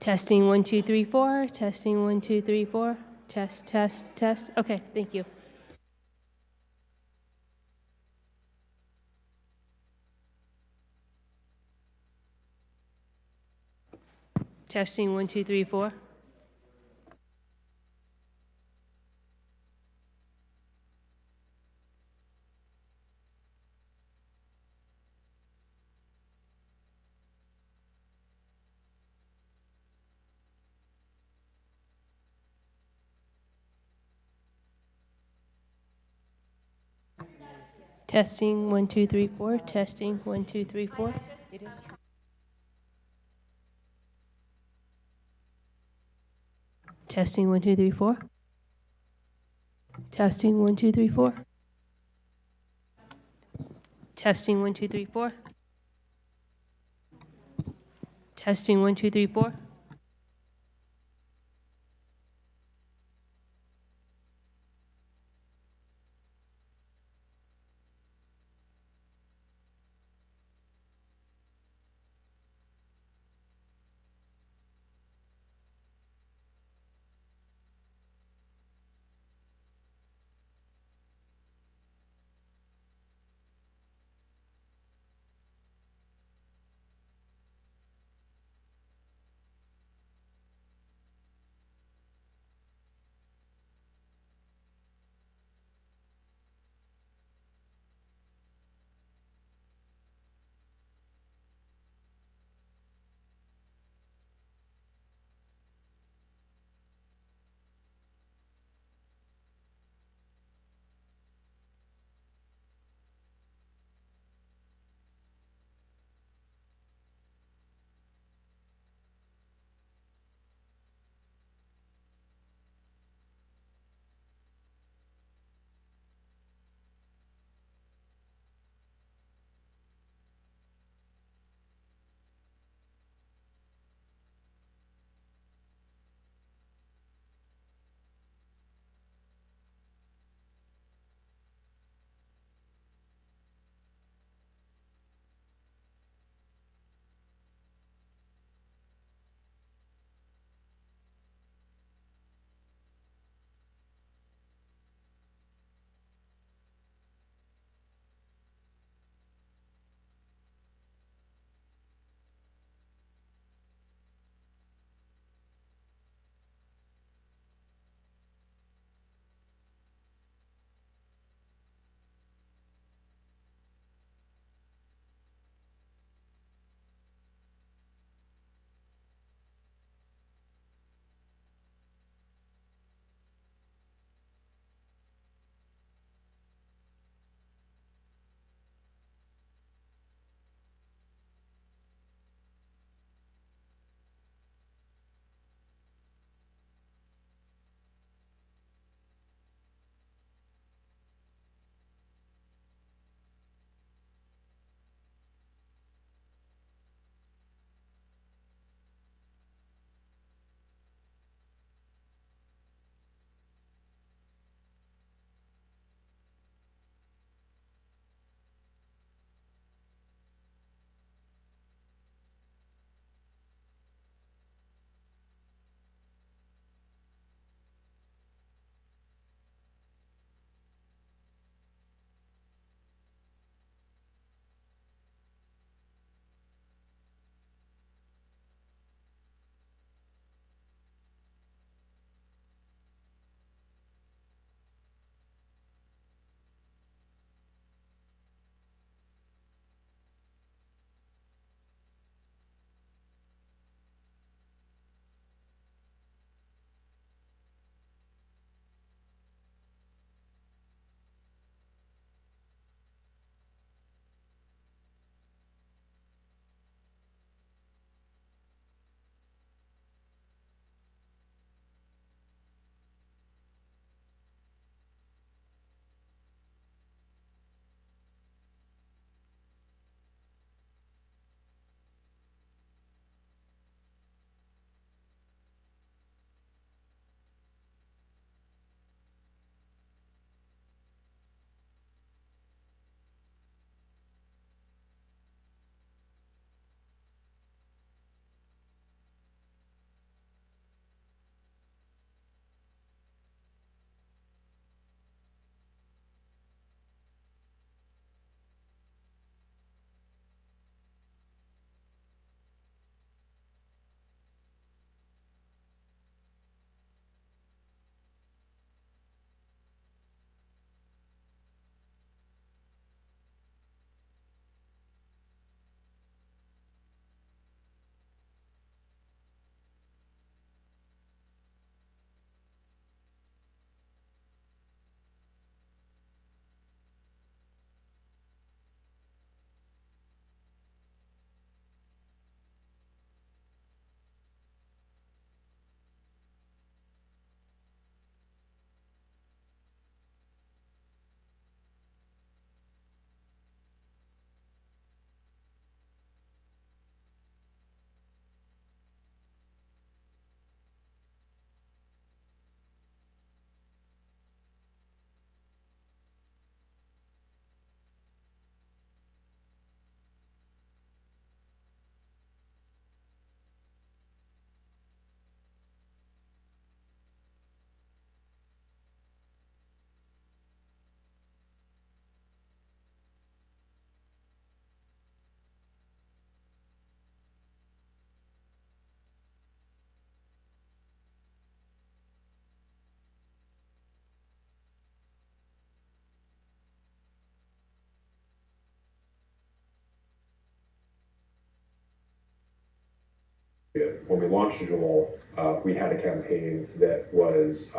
Testing 1, 2, 3, 4. Testing 1, 2, 3, 4. Test, test, test. Okay, thank you. Testing 1, 2, 3, 4. Testing 1, 2, 3, 4. Testing 1, 2, 3, 4. Testing 1, 2, 3, 4. Testing 1, 2, 3, 4. Testing 1, 2, 3, 4. Testing 1, 2, 3, 4. When we launched JUUL, we had a campaign that was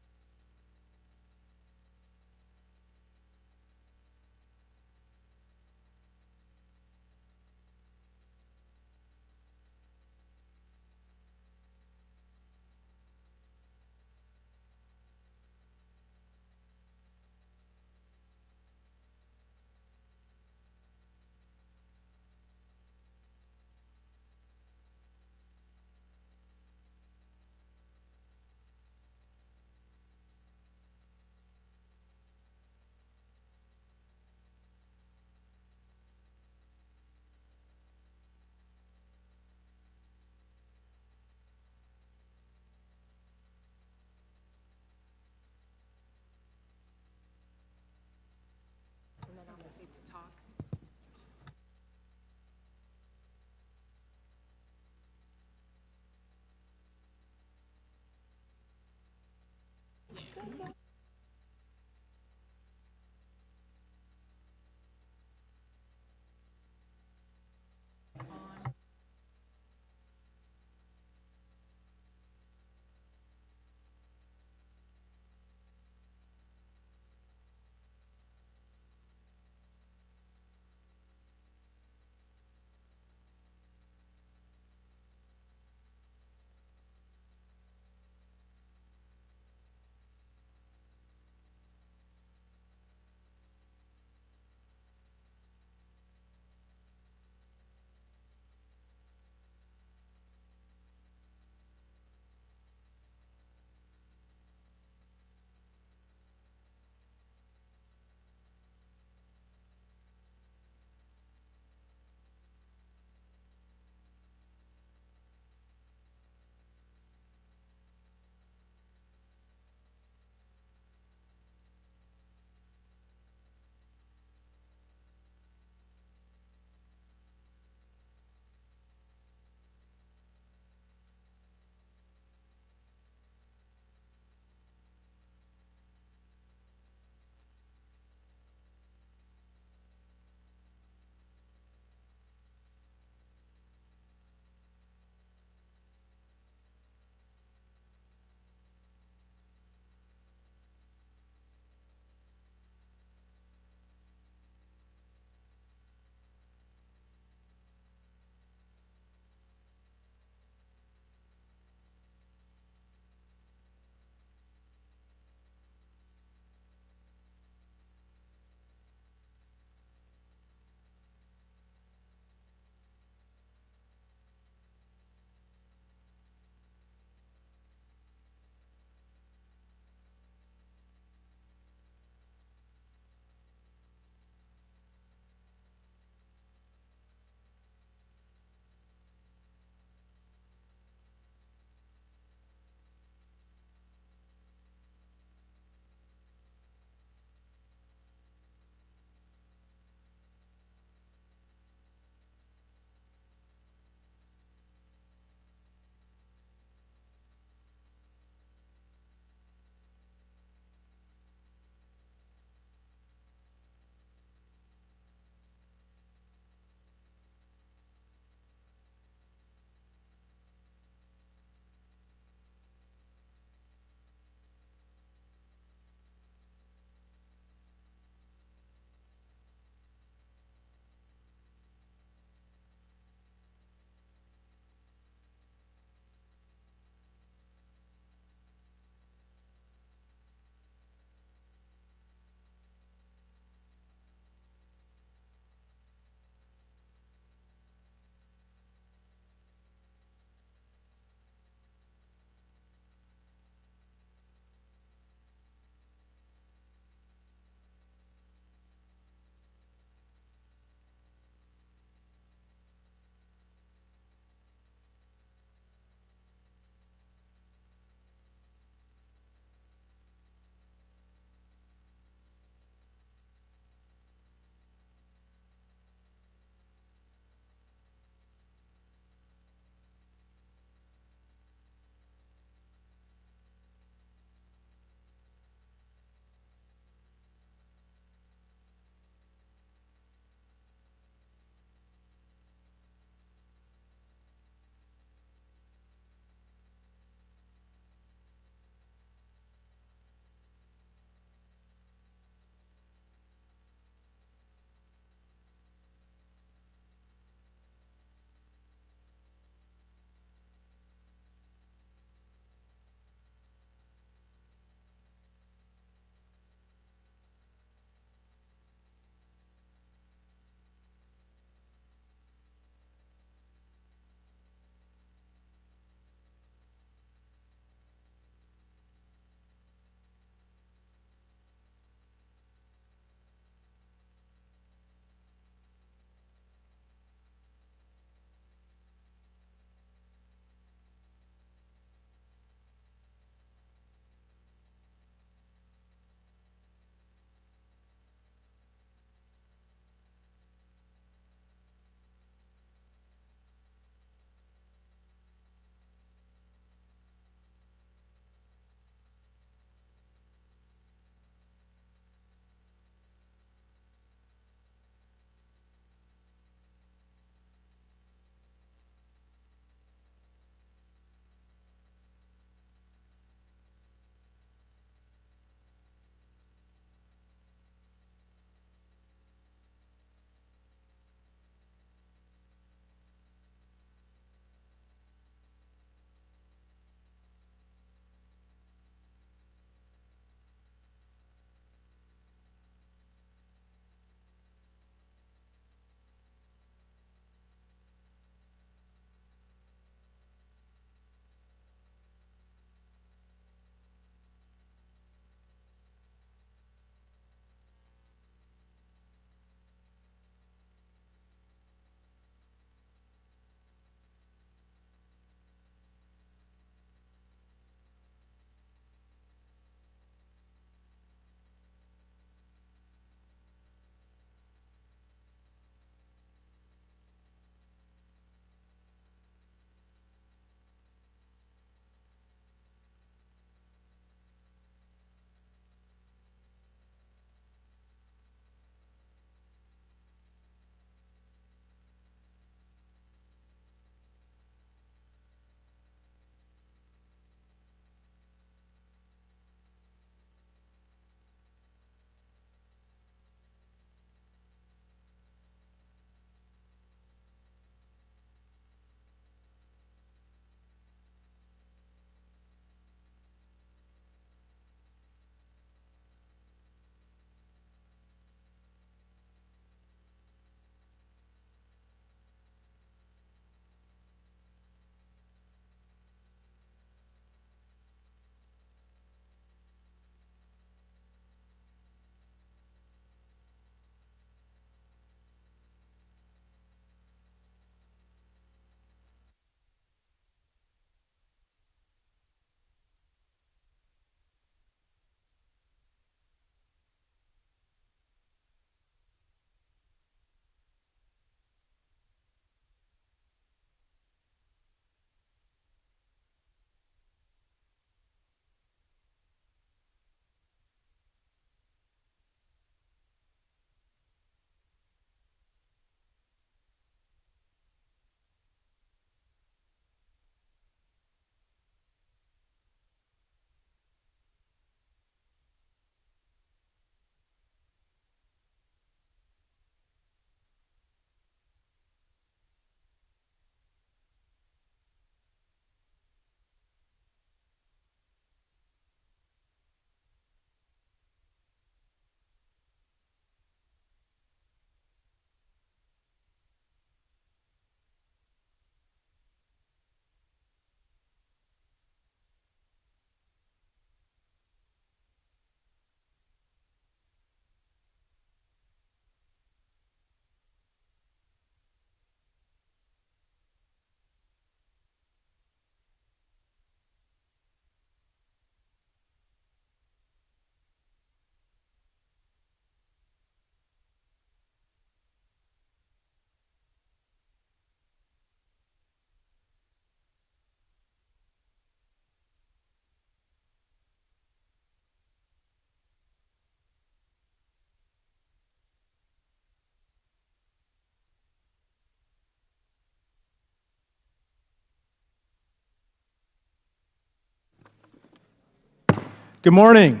Good morning.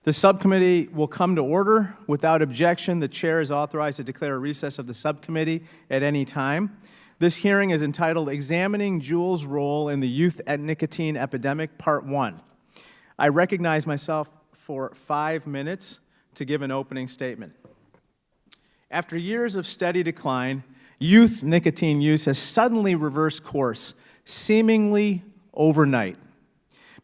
The subcommittee will come to order. Without objection, the chair is authorized to declare a recess of the subcommittee at any time. This hearing is entitled Examining JUUL's Role in the Youth Nicotine Epidemic, Part 1. I recognize myself for 5 minutes to give an opening statement. After years of steady decline, youth nicotine use has suddenly reversed course, seemingly overnight.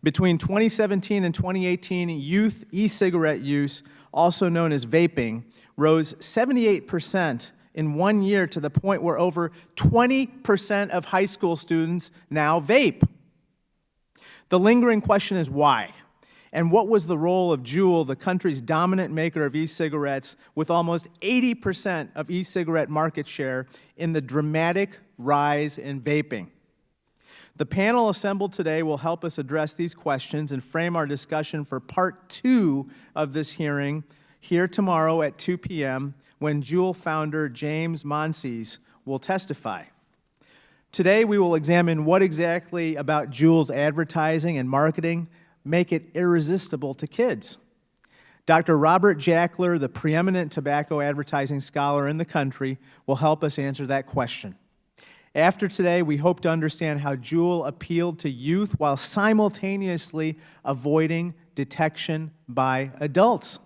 Between 2017 and 2018, youth e-cigarette use, also known as vaping, rose 78% in 1 year to the point where over 20% of high school students now vape. The lingering question is why? And what was the role of JUUL, the country's dominant maker of e-cigarettes, with almost 80% of e-cigarette market share, in the dramatic rise in vaping? The panel assembled today will help us address these questions and frame our discussion for Part 2 of this hearing, here tomorrow at 2 p.m., when JUUL founder James Monsees will testify. Today, we will examine what exactly about JUUL's advertising and marketing make it irresistible to kids. Dr. Robert Jackler, the preeminent tobacco advertising scholar in the country, will help us answer that question. After today, we hope to understand how JUUL appealed to youth while simultaneously avoiding detection by adults.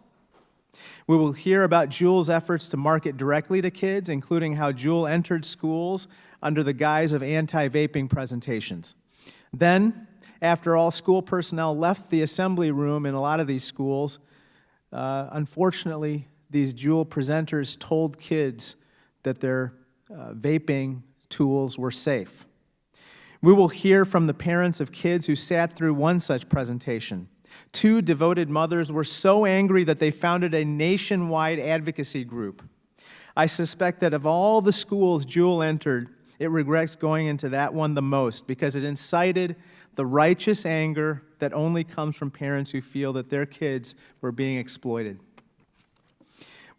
We will hear about JUUL's efforts to market directly to kids, including how JUUL entered schools under the guise of anti-vaping presentations. Then, after all school personnel left the assembly room in a lot of these schools, unfortunately, these JUUL presenters told kids that their vaping tools were safe. We will hear from the parents of kids who sat through one such presentation. 2 devoted mothers were so angry that they founded a nationwide advocacy group. I suspect that of all the schools JUUL entered, it regrets going into that one the most because it incited the righteous anger that only comes from parents who feel that their kids were being exploited.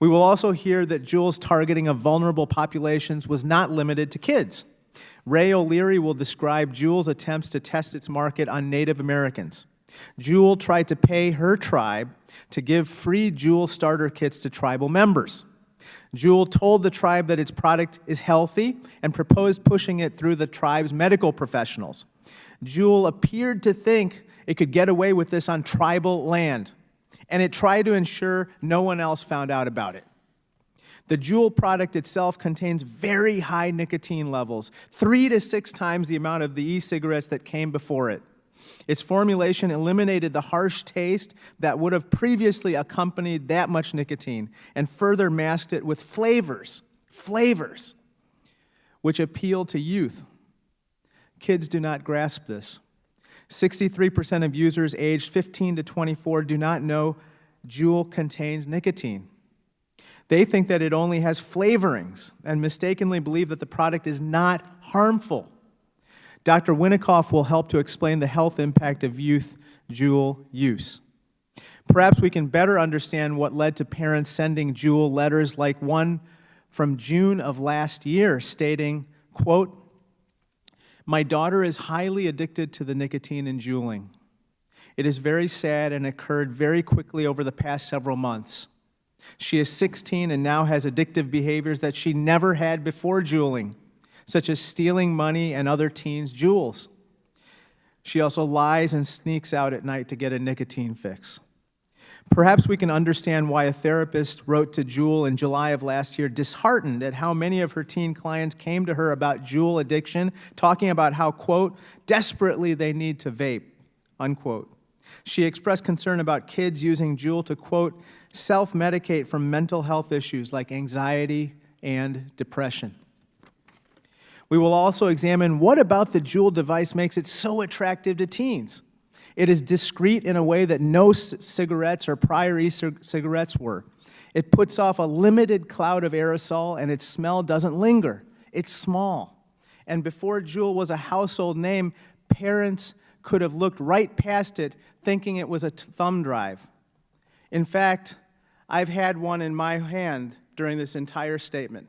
We will also hear that JUUL's targeting of vulnerable populations was not limited to kids. Ray O'Leary will describe JUUL's attempts to test its market on Native Americans. JUUL tried to pay her tribe to give free JUUL starter kits to tribal members. JUUL told the tribe that its product is healthy and proposed pushing it through the tribe's medical professionals. JUUL appeared to think it could get away with this on tribal land, and it tried to ensure no one else found out about it. The JUUL product itself contains very high nicotine levels, 3 to 6 times the amount of the e-cigarettes that came before it. Its formulation eliminated the harsh taste that would have previously accompanied that much nicotine and further masked it with flavors, which appeal to youth. Kids do not grasp this. 63% of users aged 15 to 24 do not know JUUL contains nicotine. They think that it only has flavorings and mistakenly believe that the product is not harmful. Dr. Winikoff will help to explain the health impact of youth JUUL use. Perhaps we can better understand what led to parents sending JUUL letters like one from June of last year stating, quote, "My daughter is highly addicted to the nicotine in JUULing. It is very sad and occurred very quickly over the past several months. She is 16 and now has addictive behaviors that she never had before JUULing, such as stealing money and other teens' JUULs. She also lies and sneaks out at night to get a nicotine fix." Perhaps we can understand why a therapist wrote to JUUL in July of last year, disheartened at how many of her teen clients came to her about JUUL addiction, talking about how, quote, desperately they need to vape, unquote. She expressed concern about kids using JUUL to, quote, self-medicate from mental health issues like anxiety and depression. We will also examine what about the JUUL device makes it so attractive to teens. It is discreet in a way that no cigarettes or prior e-cigarettes were. It puts off a limited cloud of aerosol and its smell doesn't linger. It's small. And before JUUL was a household name, parents could have looked right past it thinking it was a thumb drive. In fact, I've had one in my hand during this entire statement.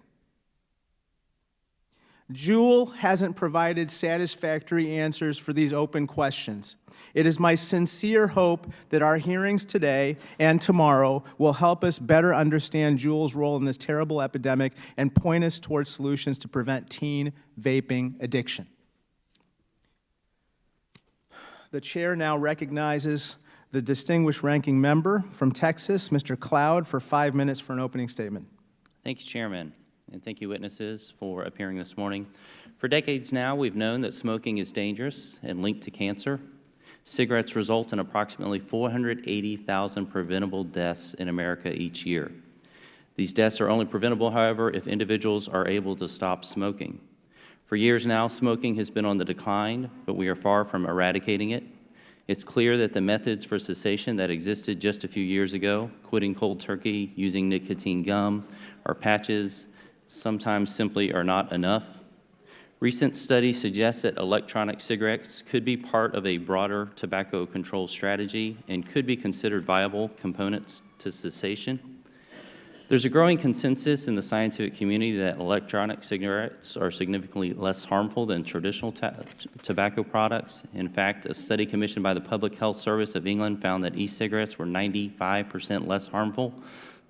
JUUL hasn't provided satisfactory answers for these open questions. It is my sincere hope that our hearings today and tomorrow will help us better understand JUUL's role in this terrible epidemic and point us towards solutions to prevent teen vaping addiction. The chair now recognizes the distinguished ranking member from Texas, Mr. Cloud, for 5 minutes for an opening statement. Thank you, Chairman, and thank you, witnesses, for appearing this morning. For decades now, we've known that smoking is dangerous and linked to cancer. Cigarettes result in approximately 480,000 preventable deaths in America each year. These deaths are only preventable, however, if individuals are able to stop smoking. For years now, smoking has been on the decline, but we are far from eradicating it. It's clear that the methods for cessation that existed just a few years ago, quitting cold turkey, using nicotine gum, or patches, sometimes simply are not enough. Recent studies suggest that electronic cigarettes could be part of a broader tobacco control strategy and could be considered viable components to cessation. There's a growing consensus in the scientific community that electronic cigarettes are significantly less harmful than traditional tobacco products. In fact, a study commissioned by the Public Health Service of England found that e-cigarettes were 95% less harmful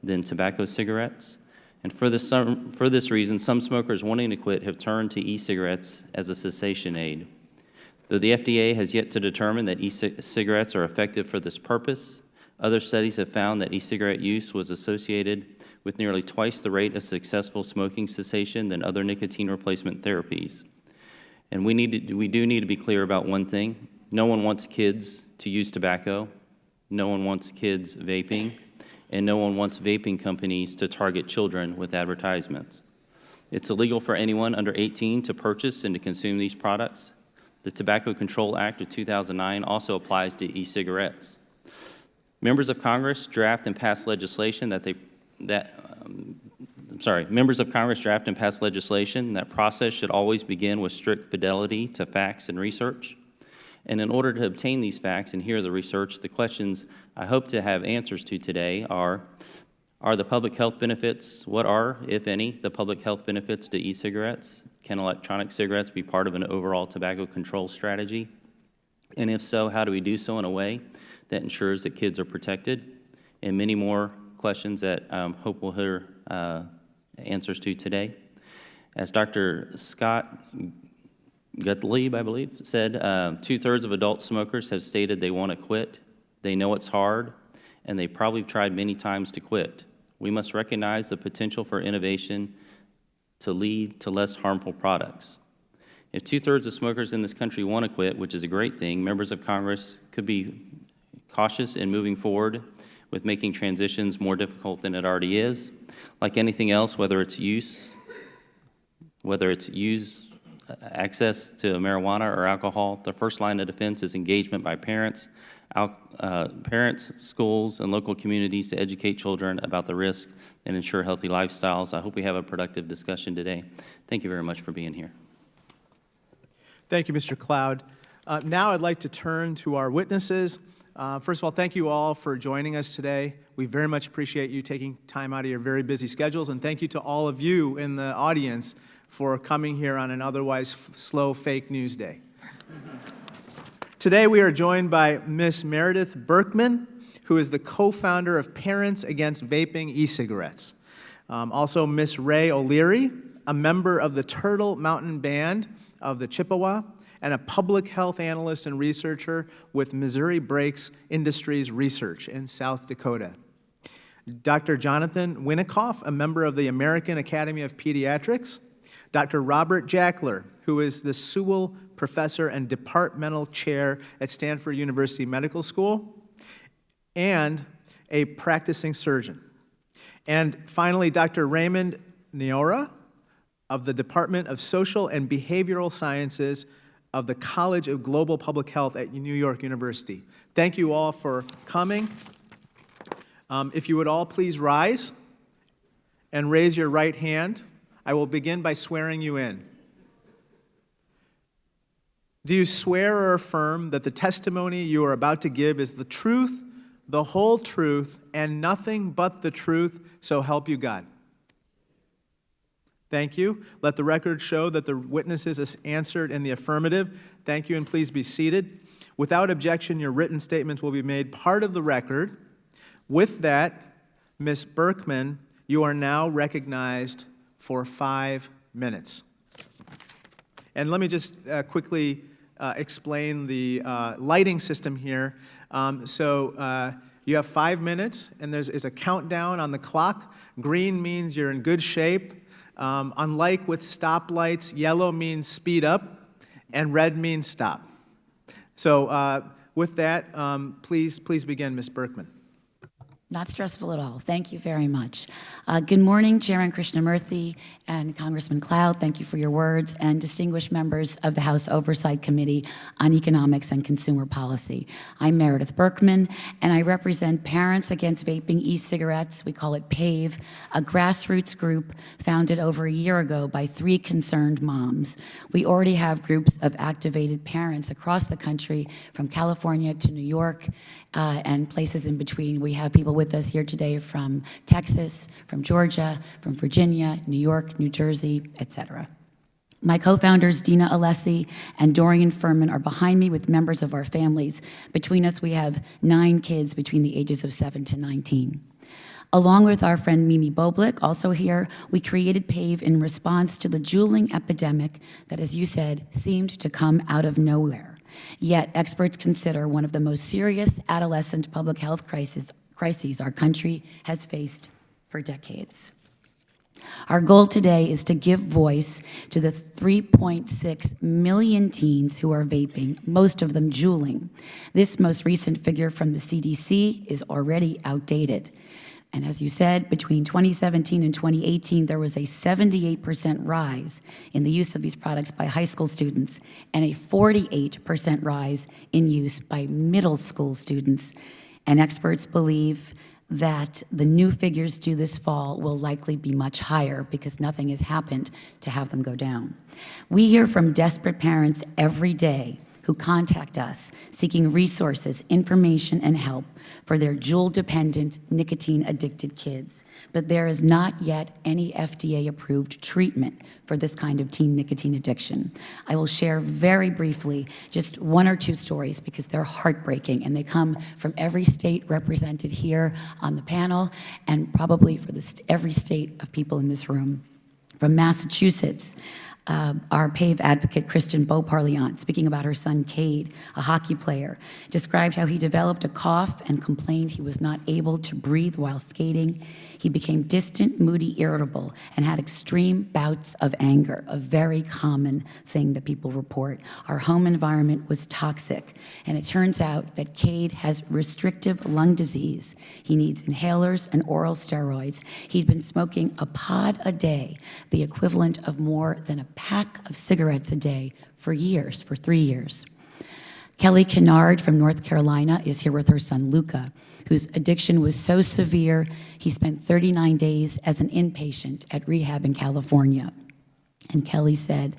than tobacco cigarettes. And for this reason, some smokers wanting to quit have turned to e-cigarettes as a cessation aid. Though the FDA has yet to determine that e-cigarettes are effective for this purpose, other studies have found that e-cigarette use was associated with nearly twice the rate of successful smoking cessation than other nicotine replacement therapies. And we do need to be clear about one thing. No one wants kids to use tobacco. No one wants kids vaping. And no one wants vaping companies to target children with advertisements. It's illegal for anyone under 18 to purchase and to consume these products. The Tobacco Control Act of 2009 also applies to e-cigarettes. Members of Congress draft and pass legislation that process should always begin with strict fidelity to facts and research. And in order to obtain these facts and hear the research, the questions I hope to have answers to today are the public health benefits, what are, if any, the public health benefits to e-cigarettes? Can electronic cigarettes be part of an overall tobacco control strategy? And if so, how do we do so in a way that ensures that kids are protected? And many more questions that I hope we'll hear answers to today. As Dr. Scott Gottlieb, I believe, said 2/3 of adult smokers have stated they want to quit. They know it's hard, and they probably tried many times to quit. We must recognize the potential for innovation to lead to less harmful products. If 2/3 of smokers in this country want to quit, which is a great thing, members of Congress could be cautious in moving forward with making transitions more difficult than it already is. Like anything else, whether it's access to marijuana or alcohol, the first line of defense is engagement by parents, schools, and local communities to educate children about the risk and ensure healthy lifestyles. I hope we have a productive discussion today. Thank you very much for being here. Thank you, Mr. Cloud. Now I'd like to turn to our witnesses. First of all, thank you all for joining us today. We very much appreciate you taking time out of your very busy schedules, and thank you to all of you in the audience for coming here on an otherwise slow fake news day. Today we are joined by Ms. Meredith Berkman, who is the co-founder of Parents Against Vaping E-Cigarettes. Also Ms. Ray O'Leary, a member of the Turtle Mountain Band of the Chippewa, and a public health analyst and researcher with Missouri Breaks Industries Research in South Dakota. Dr. Jonathan Winikoff, a member of the American Academy of Pediatrics. Dr. Robert Jackler, who is the Sewell Professor and Departmental Chair at Stanford University Medical School, and a practicing surgeon. And finally, Dr. Raymond Niora of the Department of Social and Behavioral Sciences of the College of Global Public Health at New York University. Thank you all for coming. If you would all please rise and raise your right hand, I will begin by swearing you in. Do you swear or affirm that the testimony you are about to give is the truth, the whole truth, and nothing but the truth, so help you God? Thank you. Let the record show that the witnesses has answered in the affirmative. Thank you, and please be seated. Without objection, your written statements will be made part of the record. With that, Ms. Berkman, you are now recognized for 5 minutes. And let me just quickly explain the lighting system here. You have 5 minutes, and there's a countdown on the clock. Green means you're in good shape. Unlike with stoplights, yellow means speed up, and red means stop. So with that, please begin, Ms. Berkman. Not stressful at all. Thank you very much. Good morning, Chairman Krishnamurthy and Congressman Cloud. Thank you for your words, and distinguished members of the House Oversight Committee on Economics and Consumer Policy. I'm Meredith Berkman, and I represent Parents Against Vaping E-Cigarettes. We call it PAVE, a grassroots group founded over a year ago by 3 concerned moms. We already have groups of activated parents across the country, from California to New York and places in between. We have people with us here today from Texas, from Georgia, from Virginia, New York, New Jersey, etc. My co-founders, Dina Alessi and Dorian Furman, are behind me with members of our families. Between us, we have 9 kids between the ages of 7 to 19. Along with our friend Mimi Boblik, also here, we created PAVE in response to the JUULing epidemic that, as you said, seemed to come out of nowhere. Yet, experts consider one of the most serious adolescent public health crises our country has faced for decades. Our goal today is to give voice to the 3.6 million teens who are vaping, most of them JUULing. This most recent figure from the CDC is already outdated. And as you said, between 2017 and 2018, there was a 78% rise in the use of these products by high school students and a 48% rise in use by middle school students. And experts believe that the new figures due this fall will likely be much higher because nothing has happened to have them go down. We hear from desperate parents every day who contact us seeking resources, information, and help for their JUUL-dependent, nicotine-addicted kids. But there is not yet any FDA-approved treatment for this kind of teen nicotine addiction. I will share very briefly just 1 or 2 stories because they're heartbreaking, and they come from every state represented here on the panel and probably for every state of people in this room. From Massachusetts, our PAVE advocate, Kristen Beauparliant, speaking about her son, Cade, a hockey player, described how he developed a cough and complained he was not able to breathe while skating. He became distant, moody, irritable, and had extreme bouts of anger, a very common thing that people report. Our home environment was toxic, and it turns out that Cade has restrictive lung disease. He needs inhalers and oral steroids. He'd been smoking a pod a day, the equivalent of more than a pack of cigarettes a day for years, for 3 years. Kelly Kennard from North Carolina is here with her son, Luca, whose addiction was so severe, he spent 39 days as an inpatient at rehab in California. And Kelly said,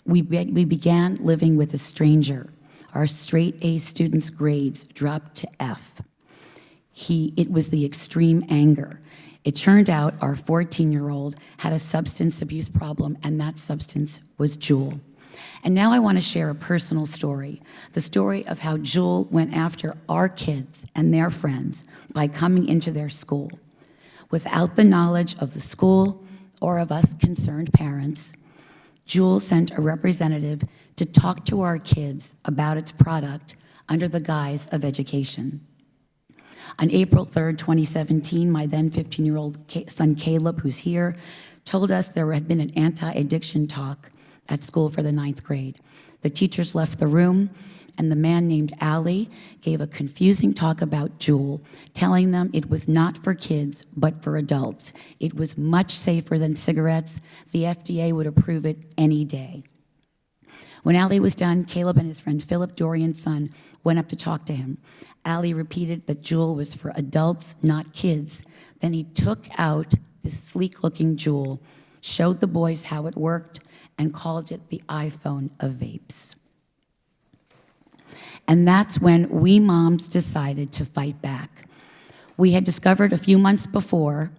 we began living with a stranger. Our straight A students' grades dropped to F. It was the extreme anger. It turned out our 14-year-old had a substance abuse problem, and that substance was JUUL. And now I want to share a personal story, the story of how JUUL went after our kids and their friends by coming into their school. Without the knowledge of the school or of us concerned parents, JUUL sent a representative to talk to our kids about its product under the guise of education. On April 3rd, 2017, my then 15-year-old son Caleb, who's here, told us there had been an anti-addiction talk at school for the 9th grade. The teachers left the room, and the man named Ali gave a confusing talk about JUUL, telling them it was not for kids, but for adults. It was much safer than cigarettes. The FDA would approve it any day. When Ali was done, Caleb and his friend Philip, Dorian's son, went up to talk to him. Ali repeated that JUUL was for adults, not kids. Then he took out this sleek-looking JUUL, showed the boys how it worked, and called it the iPhone of vapes. And that's when we moms decided to fight back. We had discovered a few months before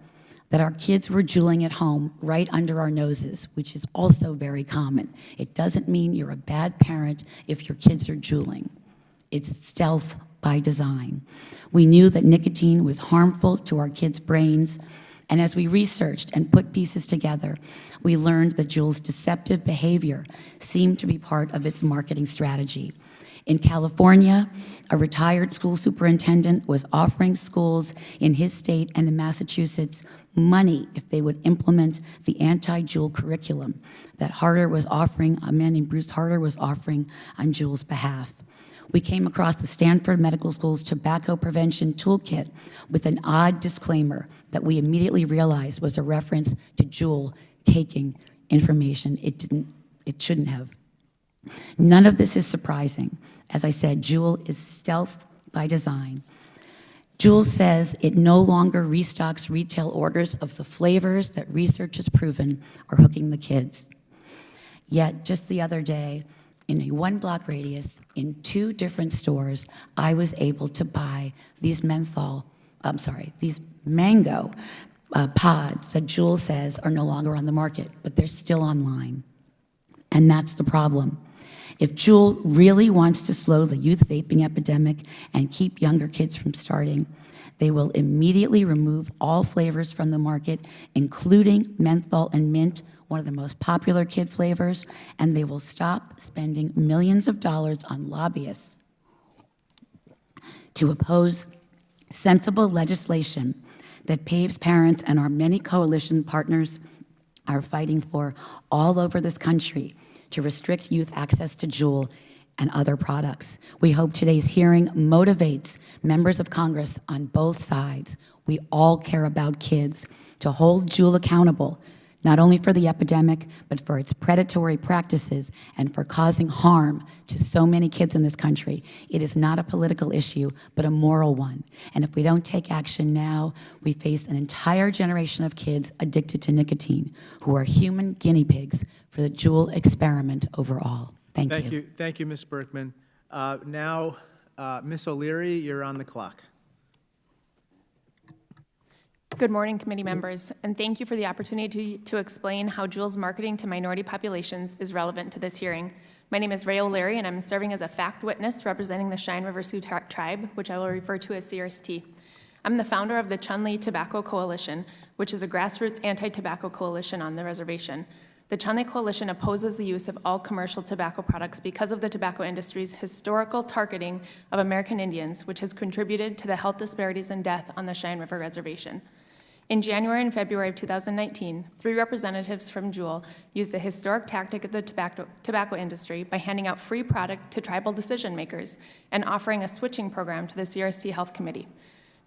that our kids were JUULing at home right under our noses, which is also very common. It doesn't mean you're a bad parent if your kids are JUULing. It's stealth by design. We knew that nicotine was harmful to our kids' brains, and as we researched and put pieces together, we learned that JUUL's deceptive behavior seemed to be part of its marketing strategy. In California, a retired school superintendent was offering schools in his state and in Massachusetts money if they would implement the anti-JUUL curriculum that Harder was offering, a man named Bruce Harder was offering on JUUL's behalf. We came across the Stanford Medical School's tobacco prevention toolkit with an odd disclaimer that we immediately realized was a reference to JUUL taking information it shouldn't have. None of this is surprising. As I said, JUUL is stealth by design. JUUL says it no longer restocks retail orders of the flavors that research has proven are hooking the kids. Yet, just the other day, in a 1-block radius, in 2 different stores, I was able to buy these these mango pods that JUUL says are no longer on the market, but they're still online. And that's the problem. If JUUL really wants to slow the youth vaping epidemic and keep younger kids from starting, they will immediately remove all flavors from the market, including menthol and mint, one of the most popular kid flavors, and they will stop spending millions of dollars on lobbyists to oppose sensible legislation that paves parents and our many coalition partners are fighting for all over this country to restrict youth access to JUUL and other products. We hope today's hearing motivates members of Congress on both sides. We all care about kids, to hold JUUL accountable, not only for the epidemic, but for its predatory practices and for causing harm to so many kids in this country. It is not a political issue, but a moral one. And if we don't take action now, we face an entire generation of kids addicted to nicotine who are human guinea pigs for the JUUL experiment overall. Thank you. Thank you, Ms. Berkman. Now, Ms. O'Leary, you're on the clock. Good morning, committee members, and thank you for the opportunity to explain how JUUL's marketing to minority populations is relevant to this hearing. My name is Ray O'Leary, and I'm serving as a fact witness representing the Cheyenne River Sioux tribe, which I will refer to as CRST. I'm the founder of the Chunli Tobacco Coalition, which is a grassroots anti-tobacco coalition on the reservation. The Chunli Coalition opposes the use of all commercial tobacco products because of the tobacco industry's historical targeting of American Indians, which has contributed to the health disparities and death on the Cheyenne River Reservation. In January and February of 2019, 3 representatives from JUUL used the historic tactic of the tobacco industry by handing out free product to tribal decision makers and offering a switching program to the CRST Health Committee.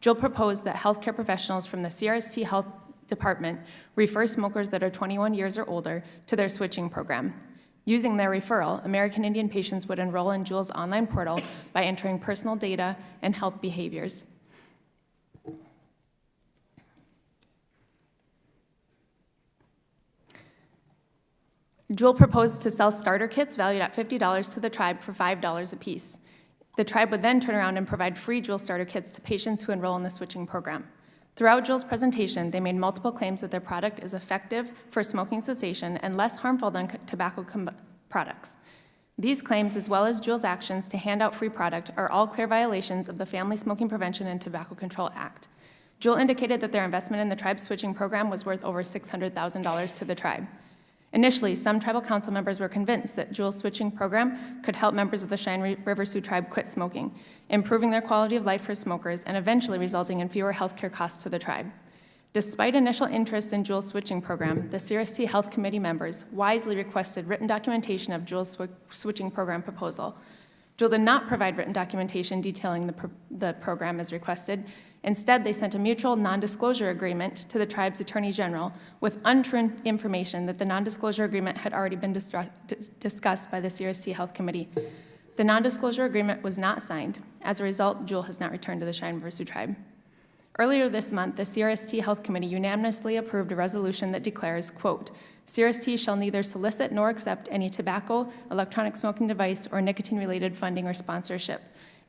JUUL proposed that healthcare professionals from the CRST Health Department refer smokers that are 21 years or older to their switching program. Using their referral, American Indian patients would enroll in JUUL's online portal by entering personal data and health behaviors. JUUL proposed to sell starter kits valued at $50 to the tribe for $5 apiece. The tribe would then turn around and provide free JUUL starter kits to patients who enroll in the switching program. Throughout JUUL's presentation, they made multiple claims that their product is effective for smoking cessation and less harmful than tobacco products. These claims, as well as JUUL's actions to hand out free product, are all clear violations of the Family Smoking Prevention and Tobacco Control Act. JUUL indicated that their investment in the tribe's switching program was worth over $600,000 to the tribe. Initially, some tribal council members were convinced that JUUL's switching program could help members of the Cheyenne River Sioux tribe quit smoking, improving their quality of life for smokers and eventually resulting in fewer healthcare costs to the tribe. Despite initial interest in JUUL's switching program, the CRST Health Committee members wisely requested written documentation of JUUL's switching program proposal. JUUL did not provide written documentation detailing the program as requested. Instead, they sent a mutual non-disclosure agreement to the tribe's attorney general with untrue information that the non-disclosure agreement had already been discussed by the CRST Health Committee. The non-disclosure agreement was not signed. As a result, JUUL has not returned to the Cheyenne River Sioux tribe. Earlier this month, the CRST Health Committee unanimously approved a resolution that declares, quote, CRST shall neither solicit nor accept any tobacco, electronic smoking device, or nicotine-related funding or sponsorship,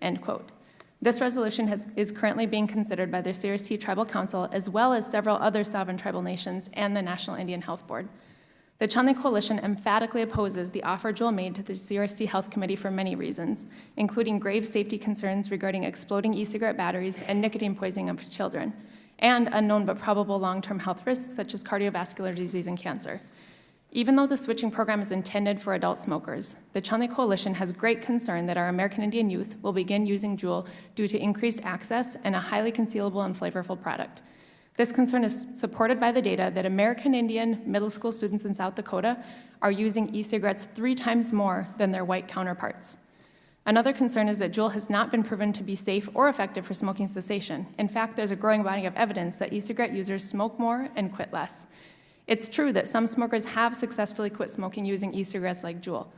end quote. This resolution is currently being considered by the CRST Tribal Council, as well as several other sovereign tribal nations and the National Indian Health Board. The Chunli Coalition emphatically opposes the offer JUUL made to the CRST Health Committee for many reasons, including grave safety concerns regarding exploding e-cigarette batteries and nicotine poisoning of children, and unknown but probable long-term health risks such as cardiovascular disease and cancer. Even though the switching program is intended for adult smokers, the Chunli Coalition has great concern that our American Indian youth will begin using JUUL due to increased access and a highly concealable and flavorful product. This concern is supported by the data that American Indian middle school students in South Dakota are using e-cigarettes 3 times more than their white counterparts. Another concern is that JUUL has not been proven to be safe or effective for smoking cessation. In fact, there's a growing body of evidence that e-cigarette users smoke more and quit less. It's true that some smokers have successfully quit smoking using e-cigarettes like JUUL,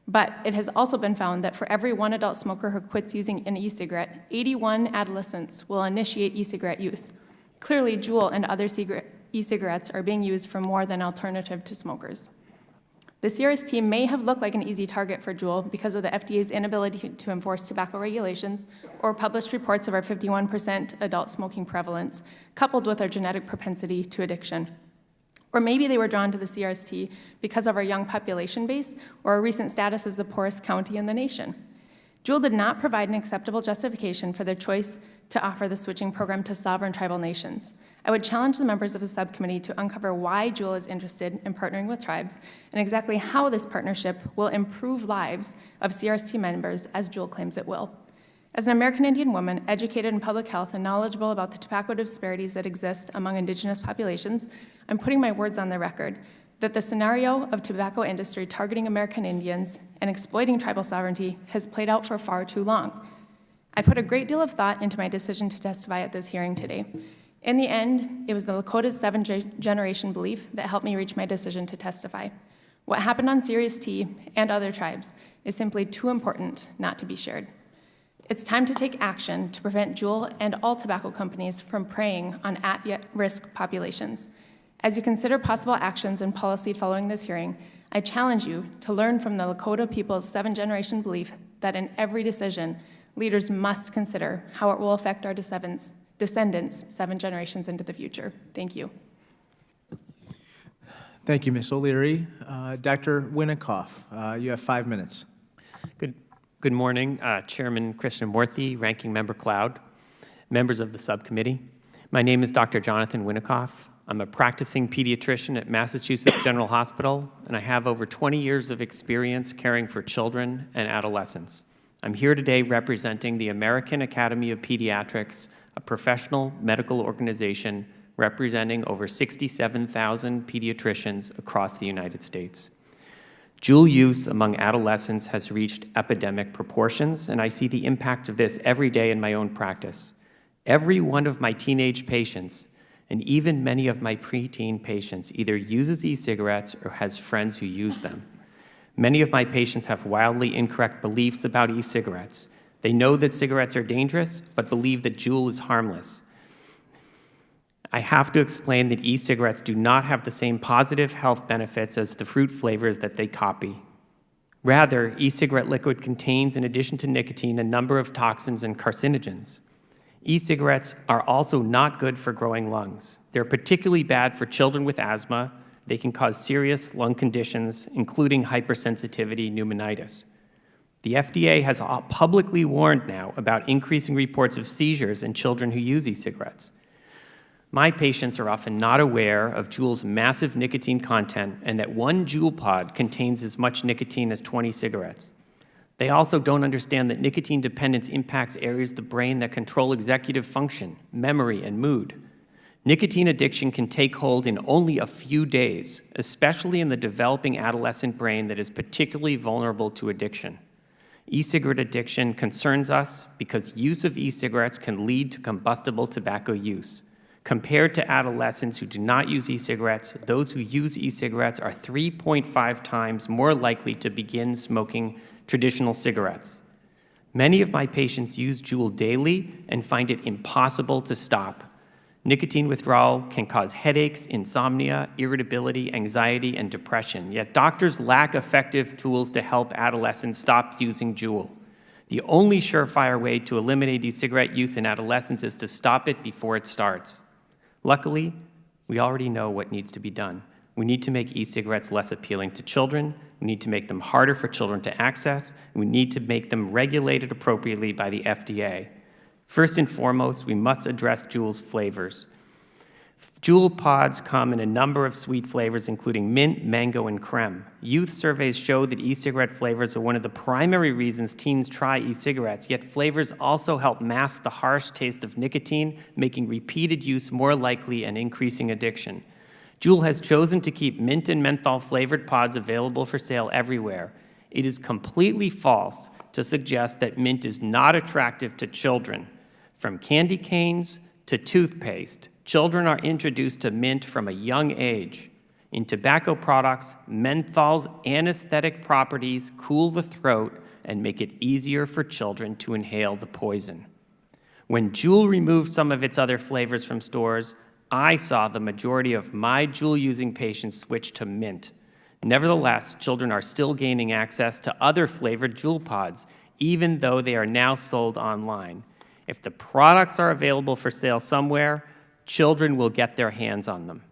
but it has also been found that for every 1 adult smoker who quits using an e-cigarette, 81 adolescents will initiate e-cigarette use. Clearly, JUUL and other e-cigarettes are being used for more than alternative to smokers. The CRST may have looked like an easy target for JUUL because of the FDA's inability to enforce tobacco regulations or published reports of our 51% adult smoking prevalence, coupled with our genetic propensity to addiction. Or maybe they were drawn to the CRST because of our young population base or our recent status as the poorest county in the nation. JUUL did not provide an acceptable justification for their choice to offer the switching program to sovereign tribal nations. I would challenge the members of the subcommittee to uncover why JUUL is interested in partnering with tribes and exactly how this partnership will improve lives of CRST members as JUUL claims it will. As an American Indian woman, educated in public health and knowledgeable about the tobacco disparities that exist among Indigenous populations, I'm putting my words on the record that the scenario of tobacco industry targeting American Indians and exploiting tribal sovereignty has played out for far too long. I put a great deal of thought into my decision to testify at this hearing today. In the end, it was the Lakota's 7th-generation belief that helped me reach my decision to testify. What happened on CRST and other tribes is simply too important not to be shared. It's time to take action to prevent JUUL and all tobacco companies from preying on at-risk populations. As you consider possible actions and policy following this hearing, I challenge you to learn from the Lakota people's 7th-generation belief that in every decision, leaders must consider how it will affect our descendants 7 generations into the future. Thank you. Thank you, Ms. O'Leary. Dr. Winnikoff, you have 5 minutes. Good morning, Chairman Krishnamurthy, Ranking Member Cloud, members of the subcommittee. My name is Dr. Jonathan Winnikoff. I'm a practicing pediatrician at Massachusetts General Hospital, and I have over 20 years of experience caring for children and adolescents. I'm here today representing the American Academy of Pediatrics, a professional medical organization representing over 67,000 pediatricians across the United States. JUUL use among adolescents has reached epidemic proportions, and I see the impact of this every day in my own practice. Every one of my teenage patients, and even many of my preteen patients, either uses e-cigarettes or has friends who use them. Many of my patients have wildly incorrect beliefs about e-cigarettes. They know that cigarettes are dangerous, but believe that JUUL is harmless. I have to explain that e-cigarettes do not have the same positive health benefits as the fruit flavors that they copy. Rather, e-cigarette liquid contains, in addition to nicotine, a number of toxins and carcinogens. E-cigarettes are also not good for growing lungs. They're particularly bad for children with asthma. They can cause serious lung conditions, including hypersensitivity pneumonitis. The FDA has publicly warned now about increasing reports of seizures in children who use e-cigarettes. My patients are often not aware of JUUL's massive nicotine content and that 1 JUUL pod contains as much nicotine as 20 cigarettes. They also don't understand that nicotine dependence impacts areas of the brain that control executive function, memory, and mood. Nicotine addiction can take hold in only a few days, especially in the developing adolescent brain that is particularly vulnerable to addiction. E-cigarette addiction concerns us because use of e-cigarettes can lead to combustible tobacco use. Compared to adolescents who do not use e-cigarettes, those who use e-cigarettes are 3.5 times more likely to begin smoking traditional cigarettes. Many of my patients use JUUL daily and find it impossible to stop. Nicotine withdrawal can cause headaches, insomnia, irritability, anxiety, and depression, yet doctors lack effective tools to help adolescents stop using JUUL. The only surefire way to eliminate e-cigarette use in adolescents is to stop it before it starts. Luckily, we already know what needs to be done. We need to make e-cigarettes less appealing to children. We need to make them harder for children to access. We need to make them regulated appropriately by the FDA. First and foremost, we must address JUUL's flavors. JUUL pods come in a number of sweet flavors, including mint, mango, and creme. Youth surveys show that e-cigarette flavors are one of the primary reasons teens try e-cigarettes, yet flavors also help mask the harsh taste of nicotine, making repeated use more likely and increasing addiction. JUUL has chosen to keep mint and menthol flavored pods available for sale everywhere. It is completely false to suggest that mint is not attractive to children. From candy canes to toothpaste, children are introduced to mint from a young age. In tobacco products, menthol's anesthetic properties cool the throat and make it easier for children to inhale the poison. When JUUL removed some of its other flavors from stores, I saw the majority of my JUUL-using patients switch to mint. Nevertheless, children are still gaining access to other flavored JUUL pods, even though they are now sold online. If the products are available for sale somewhere, children will get their hands on them.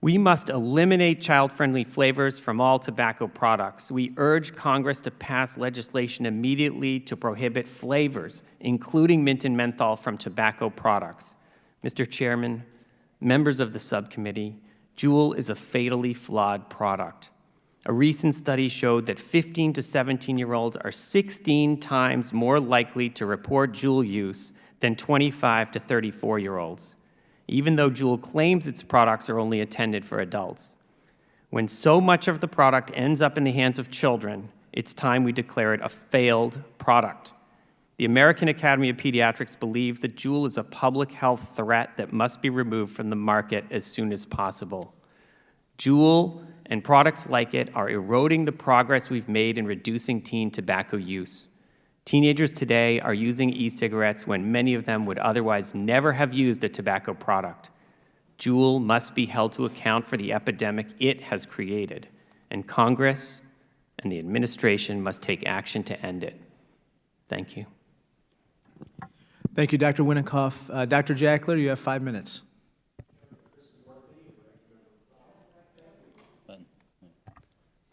We must eliminate child-friendly flavors from all tobacco products. We urge Congress to pass legislation immediately to prohibit flavors, including mint and menthol, from tobacco products. Mr. Chairman, members of the subcommittee, JUUL is a fatally flawed product. A recent study showed that 15 to 17-year-olds are 16 times more likely to report JUUL use than 25 to 34-year-olds, even though JUUL claims its products are only intended for adults. When so much of the product ends up in the hands of children, it's time we declare it a failed product. The American Academy of Pediatrics believes that JUUL is a public health threat that must be removed from the market as soon as possible. JUUL and products like it are eroding the progress we've made in reducing teen tobacco use. Teenagers today are using e-cigarettes when many of them would otherwise never have used a tobacco product. JUUL must be held to account for the epidemic it has created, and Congress and the administration must take action to end it. Thank you. Thank you, Dr. Winikoff. Dr. Jackler, you have 5 minutes.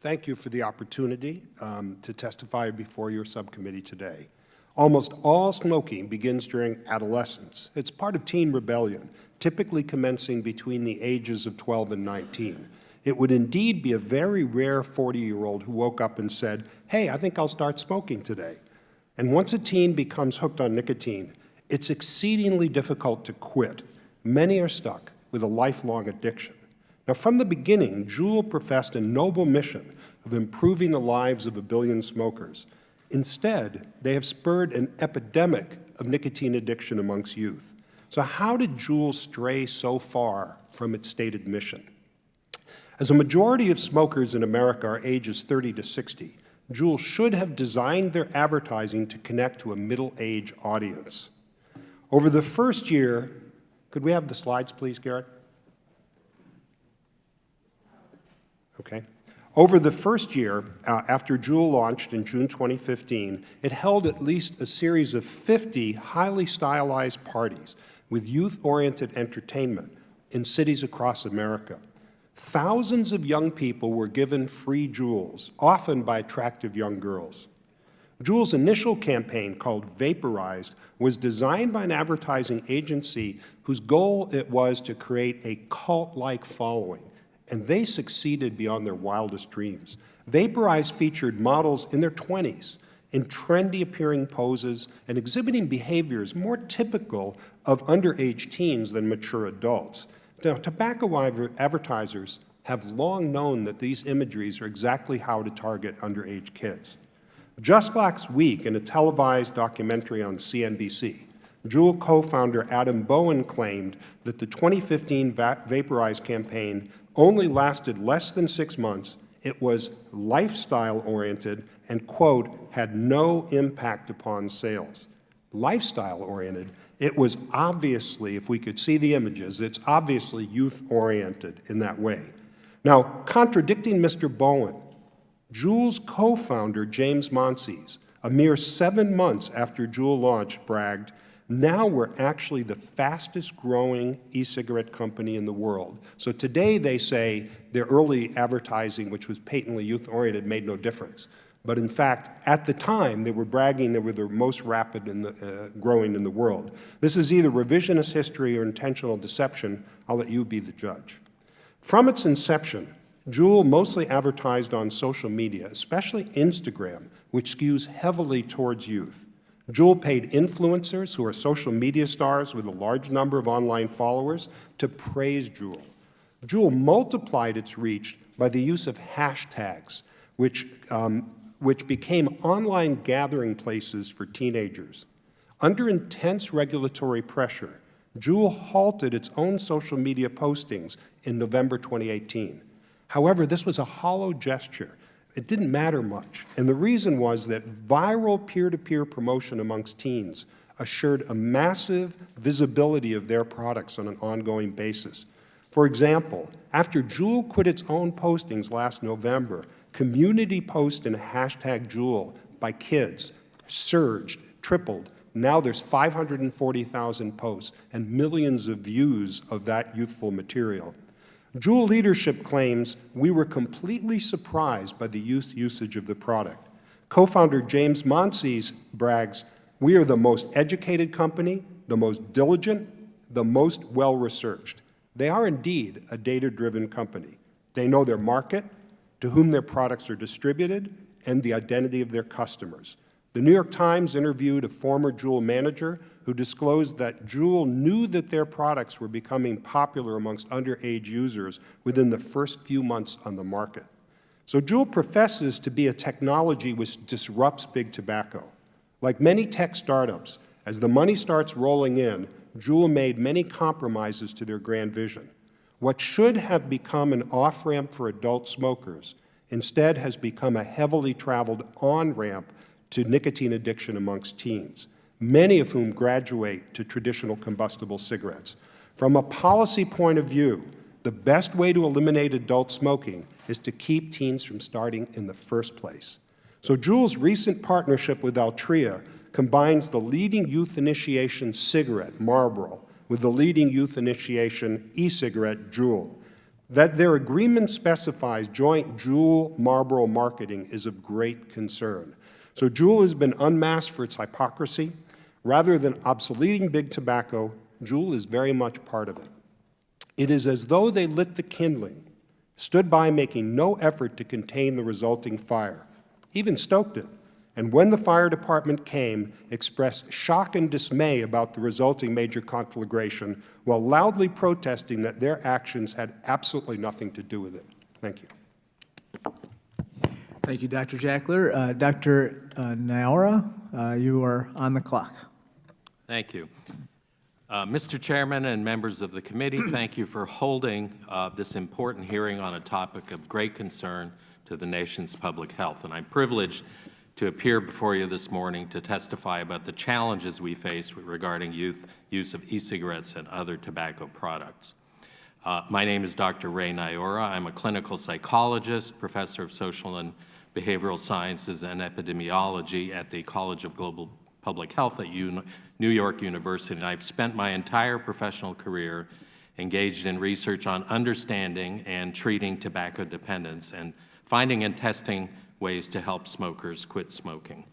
Thank you for the opportunity to testify before your subcommittee today. Almost all smoking begins during adolescence. It's part of teen rebellion, typically commencing between the ages of 12 and 19. It would indeed be a very rare 40-year-old who woke up and said, "Hey, I think I'll start smoking today." And once a teen becomes hooked on nicotine, it's exceedingly difficult to quit. Many are stuck with a lifelong addiction. Now, from the beginning, JUUL professed a noble mission of improving the lives of 1 billion smokers. Instead, they have spurred an epidemic of nicotine addiction amongst youth. So how did JUUL stray so far from its stated mission? As a majority of smokers in America are ages 30 to 60, JUUL should have designed their advertising to connect to a middle-age audience. Over the first year, could we have the slides, please, Garrett? Okay. Over the first year, after JUUL launched in June 2015, it held at least a series of 50 highly stylized parties with youth-oriented entertainment in cities across America. Thousands of young people were given free JUULs, often by attractive young girls. JUUL's initial campaign, called Vaporized, was designed by an advertising agency whose goal it was to create a cult-like following. And they succeeded beyond their wildest dreams. Vaporized featured models in their 20s, in trendy-appearing poses and exhibiting behaviors more typical of underage teens than mature adults. Now, tobacco advertisers have long known that these imageries are exactly how to target underage kids. Just last week, in a televised documentary on CNBC, JUUL co-founder Adam Bowen claimed that the 2015 Vaporized campaign only lasted less than 6 months, it was lifestyle-oriented, and, quote, had no impact upon sales. Lifestyle-oriented, it was obviously, if we could see the images, it's obviously youth-oriented in that way. Now, contradicting Mr. Bowen, JUUL's co-founder, James Monsees, a mere 7 months after JUUL launched, bragged, "Now we're actually the fastest growing e-cigarette company in the world." So today they say their early advertising, which was patently youth-oriented, made no difference. But in fact, at the time, they were bragging they were the most rapid in the, growing in the world. This is either revisionist history or intentional deception. I'll let you be the judge. From its inception, JUUL mostly advertised on social media, especially Instagram, which skews heavily towards youth. JUUL paid influencers who are social media stars with a large number of online followers to praise JUUL. JUUL multiplied its reach by the use of hashtags, which became online gathering places for teenagers. Under intense regulatory pressure, JUUL halted its own social media postings in November 2018. However, this was a hollow gesture. It didn't matter much, and the reason was that viral peer-to-peer promotion amongst teens assured a massive visibility of their products on an ongoing basis. For example, after JUUL quit its own postings last November, community posts in hashtag JUUL by kids surged, tripled. Now there's 540,000 posts and millions of views of that youthful material. JUUL leadership claims we were completely surprised by the youth usage of the product. Co-founder James Monsies brags, "We are the most educated company, the most diligent, the most well-researched." They are indeed a data-driven company. They know their market, to whom their products are distributed, and the identity of their customers. The New York Times interviewed a former JUUL manager who disclosed that JUUL knew that their products were becoming popular amongst underage users within the first few months on the market. So JUUL professes to be a technology which disrupts big tobacco. Like many tech startups, as the money starts rolling in, JUUL made many compromises to their grand vision. What should have become an off-ramp for adult smokers instead has become a heavily traveled on-ramp to nicotine addiction amongst teens, many of whom graduate to traditional combustible cigarettes. From a policy point of view, the best way to eliminate adult smoking is to keep teens from starting in the first place. So JUUL's recent partnership with Altria combines the leading youth initiation cigarette, Marlboro, with the leading youth initiation e-cigarette, JUUL. That their agreement specifies joint JUUL-Marlboro marketing is of great concern. So JUUL has been unmasked for its hypocrisy. Rather than obsoleting big tobacco, JUUL is very much part of it. It is as though they lit the kindling, stood by making no effort to contain the resulting fire, even stoked it, and when the fire department came, expressed shock and dismay about the resulting major conflagration while loudly protesting that their actions had absolutely nothing to do with it. Thank you. Thank you, Dr. Jackler. Dr. Naora, you are on the clock. Thank you. Mr. Chairman and members of the committee, thank you for holding this important hearing on a topic of great concern to the nation's public health. And I'm privileged to appear before you this morning to testify about the challenges we face regarding youth use of e-cigarettes and other tobacco products. My name is Dr. Ray Naora. I'm a clinical psychologist, professor of social and behavioral sciences and epidemiology at the College of Global Public Health at New York University, and I've spent my entire professional career engaged in research on understanding and treating tobacco dependence and finding and testing ways to help smokers quit smoking.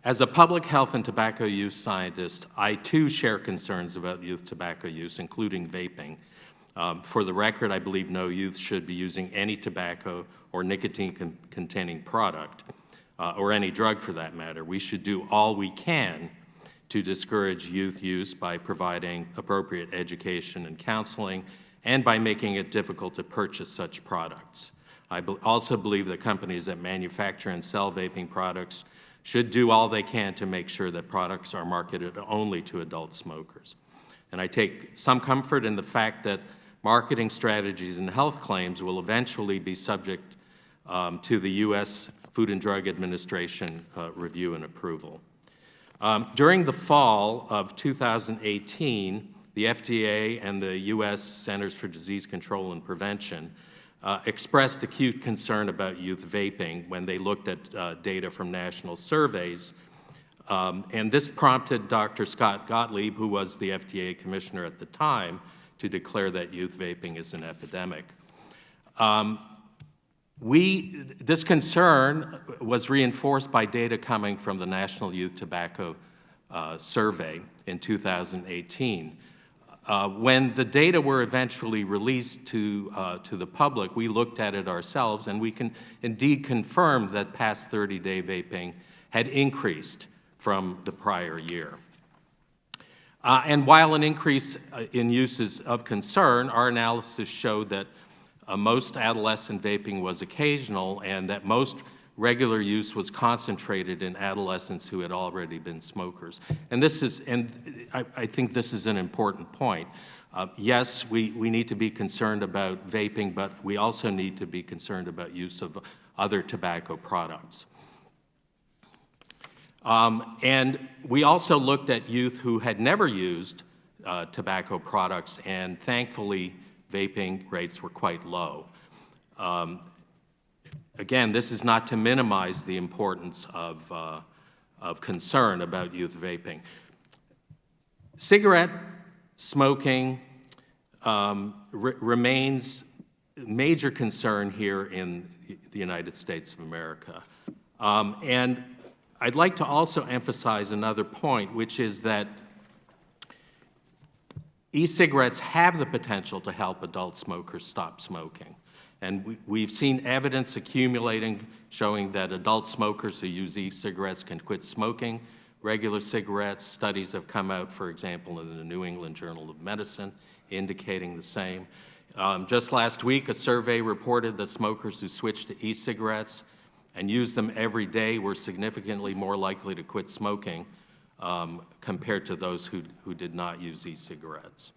As a public health and tobacco use scientist, I too share concerns about youth tobacco use, including vaping. For the record, I believe no youth should be using any tobacco or nicotine-containing product, or any drug for that matter. We should do all we can to discourage youth use by providing appropriate education and counseling and by making it difficult to purchase such products. I also believe that companies that manufacture and sell vaping products should do all they can to make sure that products are marketed only to adult smokers. And I take some comfort in the fact that marketing strategies and health claims will eventually be subject to the U.S. Food and Drug Administration review and approval. During the fall of 2018, the FDA and the U.S. Centers for Disease Control and Prevention expressed acute concern about youth vaping when they looked at data from national surveys. And this prompted Dr. Scott Gottlieb, who was the FDA commissioner at the time, to declare that youth vaping is an epidemic. This concern was reinforced by data coming from the National Youth Tobacco Survey in 2018. When the data were eventually released to the public, we looked at it ourselves, and we can indeed confirm that past 30-day vaping had increased from the prior year. And while an increase in use is of concern, our analysis showed that most adolescent vaping was occasional and that most regular use was concentrated in adolescents who had already been smokers. And I think this is an important point. Yes, we need to be concerned about vaping, but we also need to be concerned about use of other tobacco products. And we also looked at youth who had never used tobacco products, and thankfully, vaping rates were quite low. Again, this is not to minimize the importance of concern about youth vaping. Cigarette smoking remains a major concern here in the United States of America. And I'd like to also emphasize another point, which is that e-cigarettes have the potential to help adult smokers stop smoking. And we've seen evidence accumulating showing that adult smokers who use e-cigarettes can quit smoking regular cigarettes. Studies have come out, for example, in the New England Journal of Medicine, indicating the same. Just last week, a survey reported that smokers who switched to e-cigarettes and used them every day were significantly more likely to quit smoking compared to those who did not use e-cigarettes.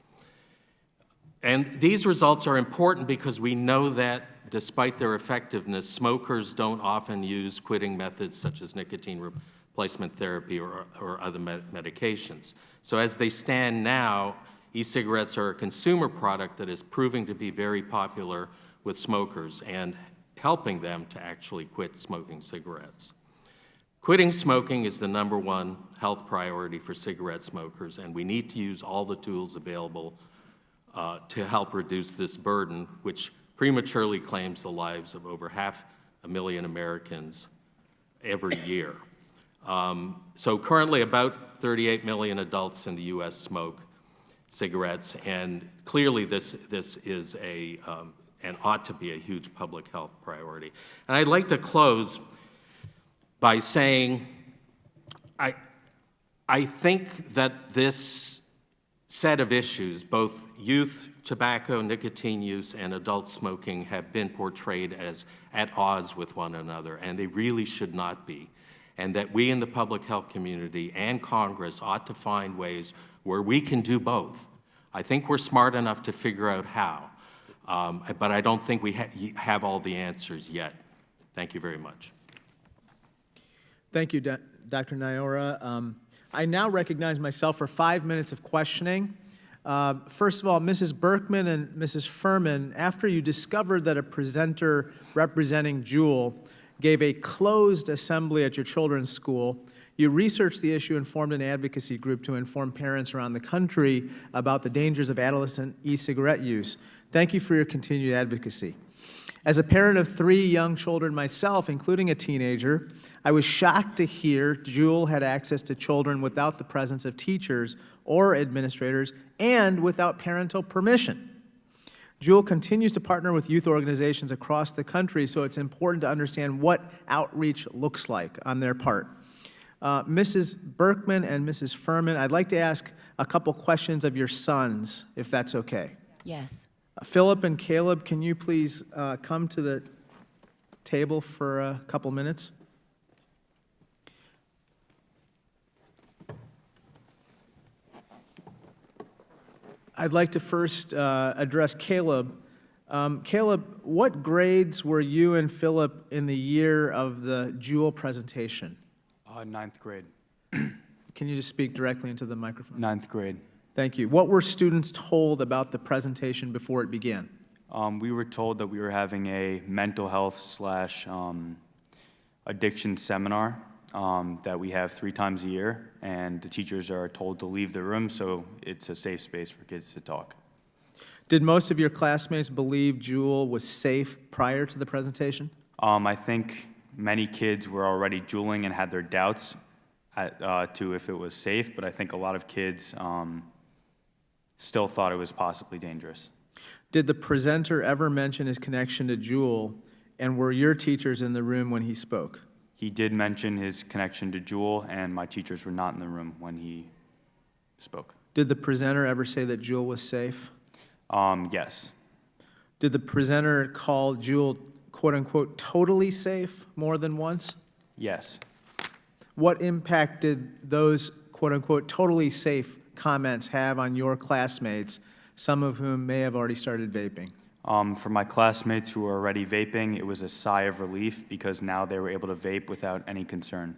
And these results are important because we know that despite their effectiveness, smokers don't often use quitting methods such as nicotine replacement therapy or other medications. So as they stand now, e-cigarettes are a consumer product that is proving to be very popular with smokers and helping them to actually quit smoking cigarettes. Quitting smoking is the #1 health priority for cigarette smokers, and we need to use all the tools available to help reduce this burden, which prematurely claims the lives of over 500,000 Americans every year. So currently about 38 million adults in the U.S. smoke cigarettes, and clearly this is and ought to be a huge public health priority. And I'd like to close by saying I think that this set of issues, both youth tobacco, nicotine use, and adult smoking, have been portrayed as at odds with one another, and they really should not be. And that we in the public health community and Congress ought to find ways where we can do both. I think we're smart enough to figure out how, but I don't think we have all the answers yet. Thank you very much. Thank you, Dr. Nyora. I now recognize myself for 5 minutes of questioning. First of all, Mrs. Berkman and Mrs. Furman, after you discovered that a presenter representing JUUL gave a closed assembly at your children's school, you researched the issue and formed an advocacy group to inform parents around the country about the dangers of adolescent e-cigarette use. Thank you for your continued advocacy. As a parent of 3 young children myself, including a teenager, I was shocked to hear JUUL had access to children without the presence of teachers or administrators and without parental permission. JUUL continues to partner with youth organizations across the country, so it's important to understand what outreach looks like on their part. Mrs. Berkman and Mrs. Furman, I'd like to ask a couple questions of your sons, if that's okay. Yes. Philip and Caleb, can you please come to the table for a couple minutes? I'd like to first address Caleb. Caleb, what grades were you and Philip in the year of the JUUL presentation? 9th grade. Can you just speak directly into the microphone? 9th grade. Thank you. What were students told about the presentation before it began? We were told that we were having a mental health / addiction seminar that we have 3 times a year, and the teachers are told to leave the room, so it's a safe space for kids to talk. Did most of your classmates believe JUUL was safe prior to the presentation? I think many kids were already JUULing and had their doubts to if it was safe, but I think a lot of kids still thought it was possibly dangerous. Did the presenter ever mention his connection to JUUL, and were your teachers in the room when he spoke? He did mention his connection to JUUL, and my teachers were not in the room when he spoke. Did the presenter ever say that JUUL was safe? Yes. Did the presenter call JUUL, quote-unquote, totally safe more than once? Yes. What impact did those, quote-unquote, totally safe comments have on your classmates, some of whom may have already started vaping? For my classmates who were already vaping, it was a sigh of relief because now they were able to vape without any concern.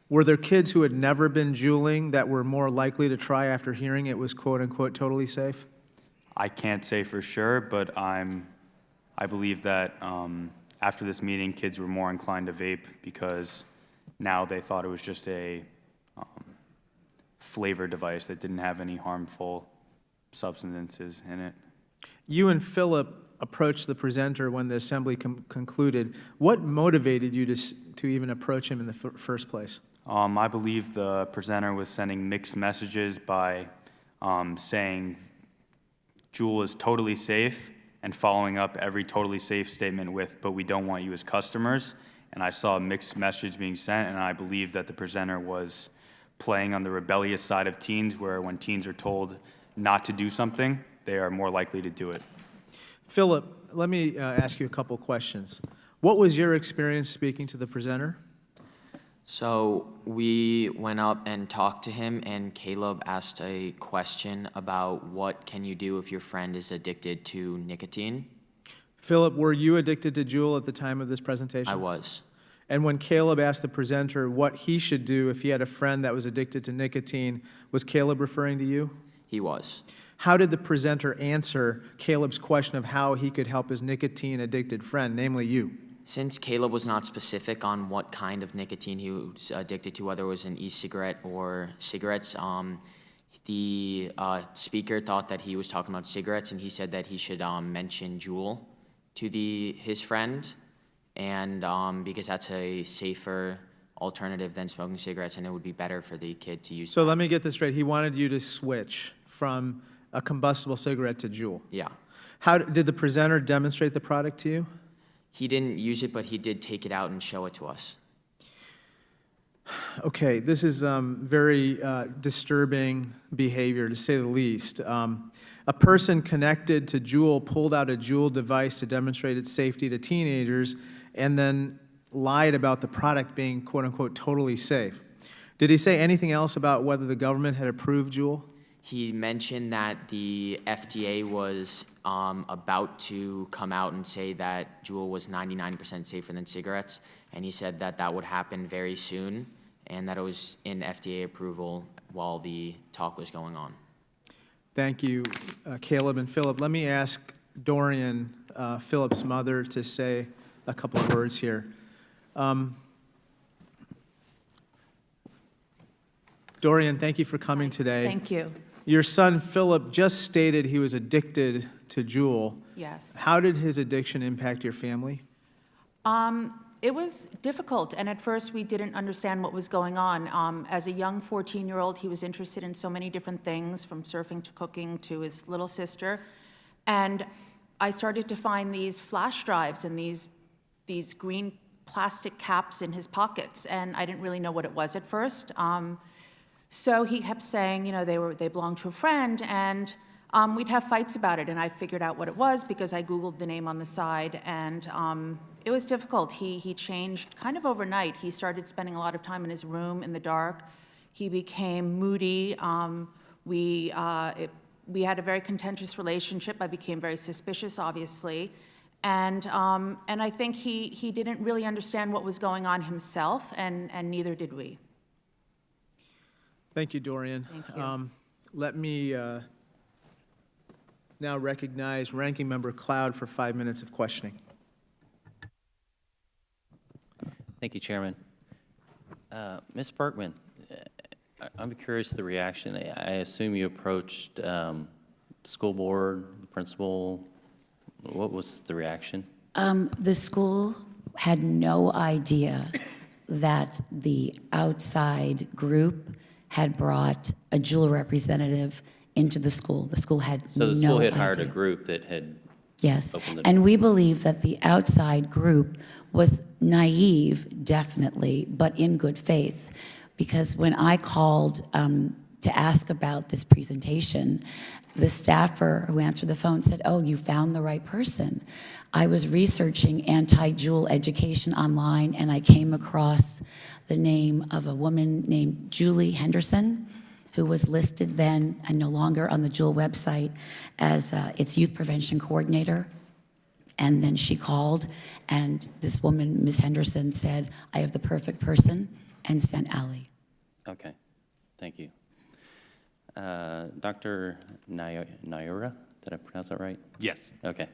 Were there kids who had never been JUULing that were more likely to try after hearing it was, quote-unquote, totally safe? I can't say for sure, but I believe that after this meeting, kids were more inclined to vape because now they thought it was just a flavor device that didn't have any harmful substances in it. You and Philip approached the presenter when the assembly concluded. What motivated you to even approach him in the first place? I believe the presenter was sending mixed messages by saying JUUL is totally safe and following up every totally safe statement with, but we don't want you as customers. And I saw a mixed message being sent, and I believe that the presenter was playing on the rebellious side of teens, where when teens are told not to do something, they are more likely to do it. Philip, let me ask you a couple questions. What was your experience speaking to the presenter? So we went up and talked to him, and Caleb asked a question about what can you do if your friend is addicted to nicotine. Philip, were you addicted to JUUL at the time of this presentation? I was. And when Caleb asked the presenter what he should do if he had a friend that was addicted to nicotine, was Caleb referring to you? He was. How did the presenter answer Caleb's question of how he could help his nicotine-addicted friend, namely you? Since Caleb was not specific on what kind of nicotine he was addicted to, whether it was an e-cigarette or cigarettes, the speaker thought that he was talking about cigarettes, and he said that he should mention JUUL to his friend, and because that's a safer alternative than smoking cigarettes, and it would be better for the kid to use. So let me get this straight. He wanted you to switch from a combustible cigarette to JUUL. Yeah. How did the presenter demonstrate the product to you? He didn't use it, but he did take it out and show it to us. Okay, this is very disturbing behavior, to say the least. A person connected to JUUL pulled out a JUUL device to demonstrate its safety to teenagers and then lied about the product being, quote-unquote, totally safe. Did he say anything else about whether the government had approved JUUL? He mentioned that the FDA was about to come out and say that JUUL was 99% safer than cigarettes, and he said that that would happen very soon, and that it was in FDA approval while the talk was going on. Thank you, Caleb and Philip. Let me ask Dorian, Philip's mother, to say a couple of words here. Dorian, thank you for coming today. Thank you. Your son, Philip, just stated he was addicted to JUUL. Yes. How did his addiction impact your family? It was difficult, and at first we didn't understand what was going on. As a young 14-year-old, he was interested in so many different things, from surfing to cooking to his little sister. And I started to find these flash drives and these green plastic caps in his pockets, and I didn't really know what it was at first. So he kept saying, you know, they belonged to a friend, and we'd have fights about it, and I figured out what it was because I Googled the name on the side, and it was difficult. He changed kind of overnight. He started spending a lot of time in his room in the dark. He became moody. We had a very contentious relationship. I became very suspicious, obviously, and I think he didn't really understand what was going on himself, and neither did we. Thank you, Dorian. Thank you. Let me Now recognize Ranking Member Cloud for 5 minutes of questioning. Thank you, Chairman. Ms. Berkman, I'm curious the reaction. I assume you approached school board, principal. What was the reaction? The school had no idea that the outside group had brought a JUUL representative into the school. The school had no idea. So the school had hired a group that had Yes, opened the and door. we believe that the outside group was naive, definitely, but in good faith. Because when I called to ask about this presentation, the staffer who answered the phone said, "Oh, you found the right person." I was researching anti-JUUL education online, and I came across the name of a woman named Julie Henderson, who was listed then and no longer on the JUUL website as its youth prevention coordinator. And then she called, and this woman, Ms. Henderson, said, "I have the perfect person," and sent Ally. Okay, thank you. Dr. Naira, did I pronounce that right? Yes. Okay.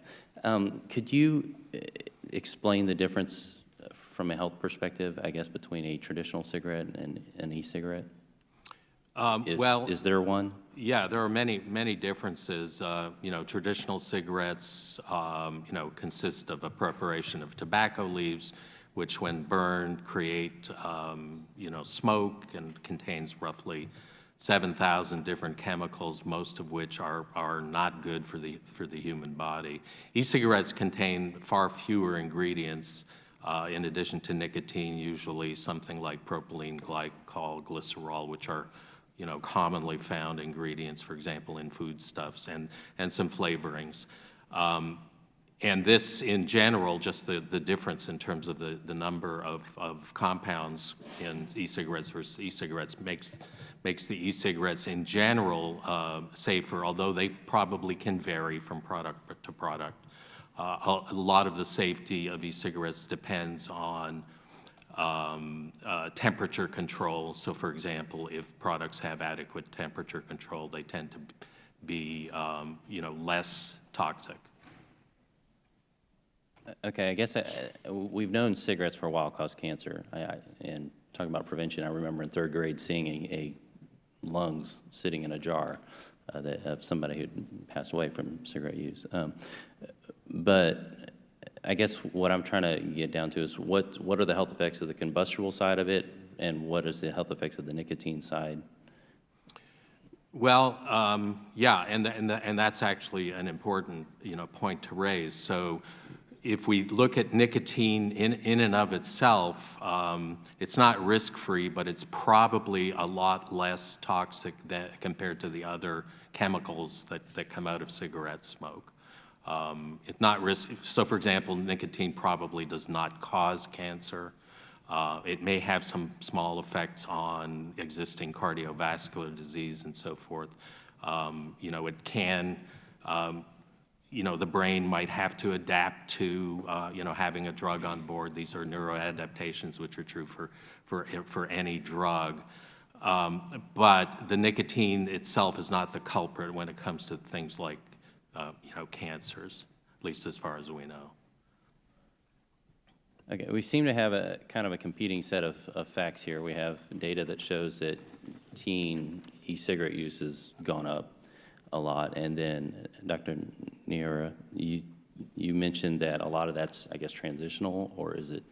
Could you explain the difference from a health perspective, I guess, between a traditional cigarette and an e-cigarette? Is there one? Yeah, there are many differences. Traditional cigarettes, consist of a preparation of tobacco leaves, which when burned create, smoke and contains roughly 7,000 different chemicals, most of which are not good for the human body. E-cigarettes contain far fewer ingredients in addition to nicotine, usually something like propylene glycol, glycerol, which are commonly found ingredients, for example, in foodstuffs, and some flavorings. And this, in general, just the difference in terms of the number of compounds in e-cigarettes versus e-cigarettes makes the e-cigarettes in general safer, although they probably can vary from product to product. A lot of the safety of e-cigarettes depends on temperature control. So, for example, if products have adequate temperature control, they tend to be, less toxic. Okay, I guess we've known cigarettes for a while cause cancer. And talking about prevention, I remember in 3rd grade seeing a lungs sitting in a jar of somebody who'd passed away from cigarette use. But I guess what I'm trying to get down to is what are the health effects of the combustible side of it, and what is the health effects of the nicotine side? Well, yeah, and that's actually an important point to raise. So, if we look at nicotine in and of itself, it's not risk-free, but it's probably a lot less toxic compared to the other chemicals that come out of cigarette smoke. It's not risky. So, for example, nicotine probably does not cause cancer. It may have some small effects on existing cardiovascular disease and so forth. It can, the brain might have to adapt to, having a drug on board. These are neuroadaptations, which are true for any drug. But the nicotine itself is not the culprit when it comes to things like cancers, at least as far as we know. Okay, we seem to have a kind of a competing set of facts here. We have data that shows that teen e-cigarette use has gone up a lot, and then Dr. Niera, you mentioned that a lot of that's, I guess, transitional, or is it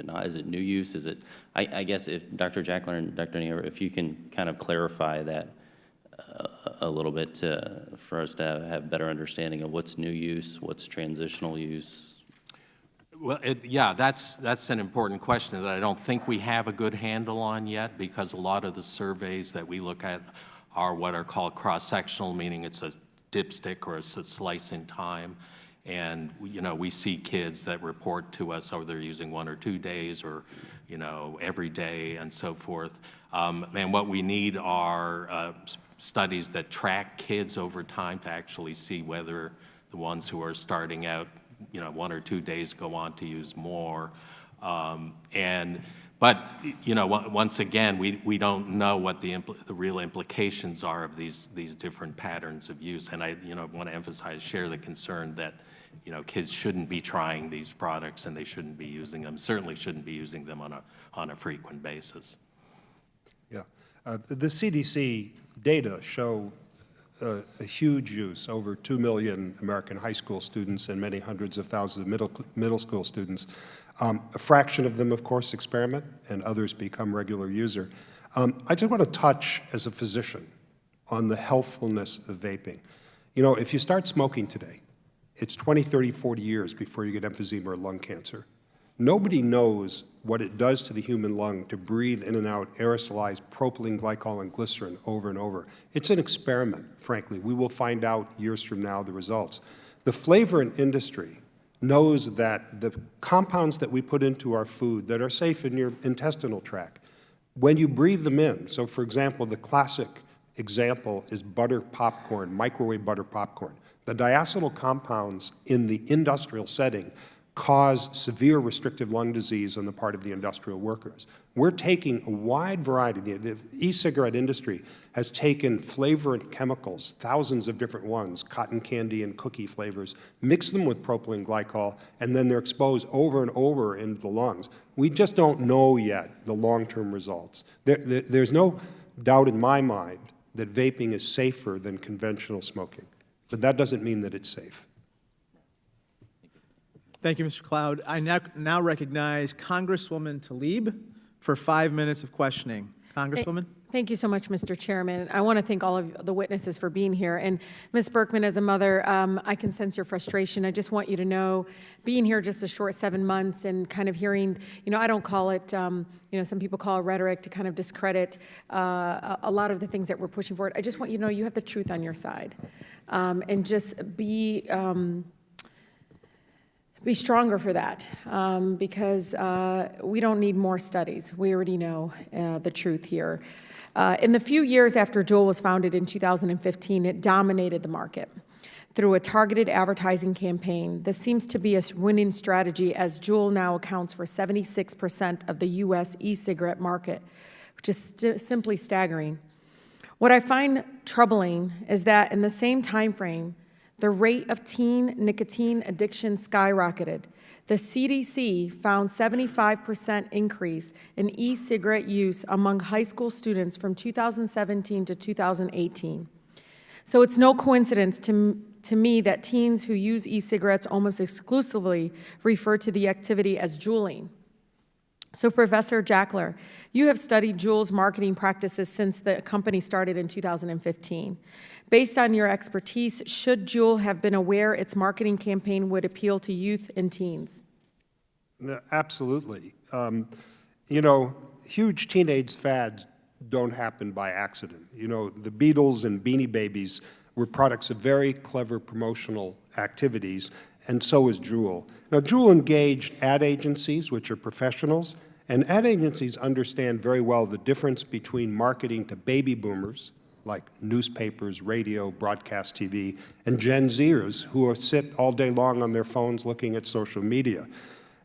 not? Is it new use? Is it? I guess if Dr. Jackler and Dr. Niera, if you can kind of clarify that a little bit for us to have better understanding of what's new use, what's transitional use. Well, yeah, that's an important question that I don't think we have a good handle on yet, because a lot of the surveys that we look at are what are called cross-sectional, meaning it's a dipstick or it's a slice in time. And, we see kids that report to us, oh, they're using 1 or 2 days or, every day and so forth. And what we need are studies that track kids over time to actually see whether the ones who are starting out 1 or 2 days go on to use more. And But, you know, once again, we don't know what the real implications are of these different patterns of use. And I, want to emphasize, share the concern that, kids shouldn't be trying these products and they shouldn't be using them, certainly shouldn't be using them on a frequent basis. Yeah. The CDC data show a huge use, over 2 million American high school students and many hundreds of thousands of middle school students. A fraction of them, of course, experiment, and others become regular user. I just want to touch, as a physician, on the healthfulness of vaping. If you start smoking today, it's 20, 30, 40 years before you get emphysema or lung cancer. Nobody knows what it does to the human lung to breathe in and out aerosolized propylene glycol and glycerin over and over. It's an experiment, frankly. We will find out years from now the results. The flavorant industry knows that the compounds that we put into our food that are safe in your intestinal tract, when you breathe them in, so for example, the classic example is butter popcorn, microwave butter popcorn. The diacetyl compounds in the industrial setting cause severe restrictive lung disease on the part of the industrial workers. We're taking a wide variety. The e-cigarette industry has taken flavorant chemicals, thousands of different ones, cotton candy and cookie flavors, mix them with propylene glycol, and then they're exposed over and over into the lungs. We just don't know yet the long-term results. There's no doubt in my mind that vaping is safer than conventional smoking, but that doesn't mean that it's safe. Thank you, Mr. Cloud. I now recognize Congresswoman Tlaib for 5 minutes of questioning. Congresswoman? Thank you so much, Mr. Chairman. I want to thank all of the witnesses for being here. And Ms. Berkman, as a mother, I can sense your frustration. I just want you to know, being here just a short 7 months and kind of hearing, I don't call it, some people call it rhetoric to kind of discredit a lot of the things that we're pushing forward. I just want you to know you have the truth on your side. And just be stronger for that, because we don't need more studies. We already know the truth here. In the few years after JUUL was founded in 2015, it dominated the market through a targeted advertising campaign. This seems to be a winning strategy, as JUUL now accounts for 76% of the U.S. e-cigarette market, which is simply staggering. What I find troubling is that in the same time frame, the rate of teen nicotine addiction skyrocketed. The CDC found 75% increase in e-cigarette use among high school students from 2017 to 2018. So it's no coincidence to me that teens who use e-cigarettes almost exclusively refer to the activity as JUULing. So Professor Jackler, you have studied JUUL's marketing practices since the company started in 2015. Based on your expertise, should JUUL have been aware its marketing campaign would appeal to youth and teens? Absolutely. Huge teenage fads don't happen by accident. The Beatles and Beanie Babies were products of very clever promotional activities, and so is JUUL. Now, JUUL engaged ad agencies, which are professionals, and ad agencies understand very well the difference between marketing to baby boomers, like newspapers, radio, broadcast TV, and Gen Zers who sit all day long on their phones looking at social media.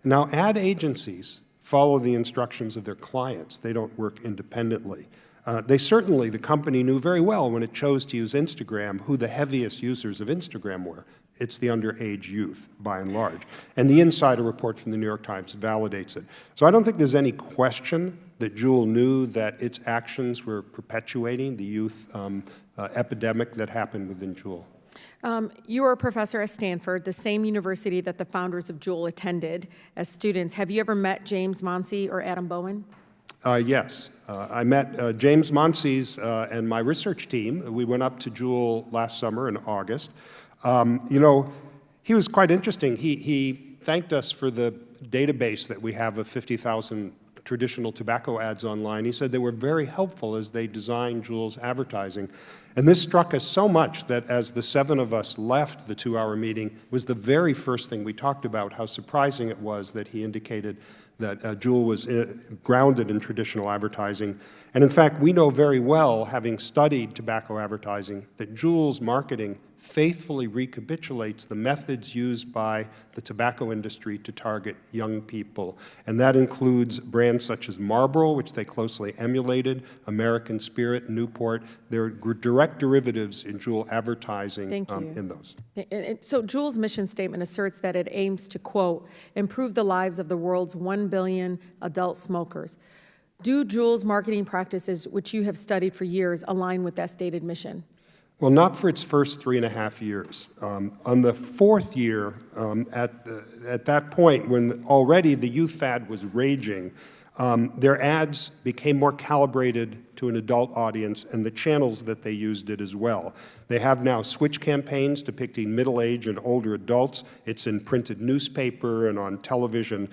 Now, ad agencies follow the instructions of their clients. They don't work independently. The company knew very well when it chose to use Instagram who the heaviest users of Instagram were. It's the underage youth, by and large. And the insider report from the New York Times validates it. So I don't think there's any question that JUUL knew that its actions were perpetuating the youth epidemic that happened within JUUL. You are a professor at Stanford, the same university that the founders of JUUL attended as students. Have you ever met James Monsey or Adam Bowen? Yes. I met James Monsey's and my research team. We went up to JUUL last summer in August. He was quite interesting. He thanked us for the database that we have of 50,000 traditional tobacco ads online. He said they were very helpful as they designed JUUL's advertising. And this struck us so much that as the 7 of us left the 2-hour meeting, was the very first thing we talked about, how surprising it was that he indicated that JUUL was grounded in traditional advertising. And in fact, we know very well, having studied tobacco advertising, that JUUL's marketing faithfully recapitulates the methods used by the tobacco industry to target young people. And that includes brands such as Marlboro, which they closely emulated, American Spirit, Newport. There are direct derivatives in JUUL advertising in those. So JUUL's mission statement asserts that it aims to, quote, improve the lives of the world's 1 billion adult smokers. Do JUUL's marketing practices, which you have studied for years, align with that stated mission? Well, not for its first 3.5 years. On the fourth year, at that point, when already the youth fad was raging, their ads became more calibrated to an adult audience, and the channels that they used did as well. They have now switch campaigns depicting middle-aged and older adults. It's in printed newspaper and on television,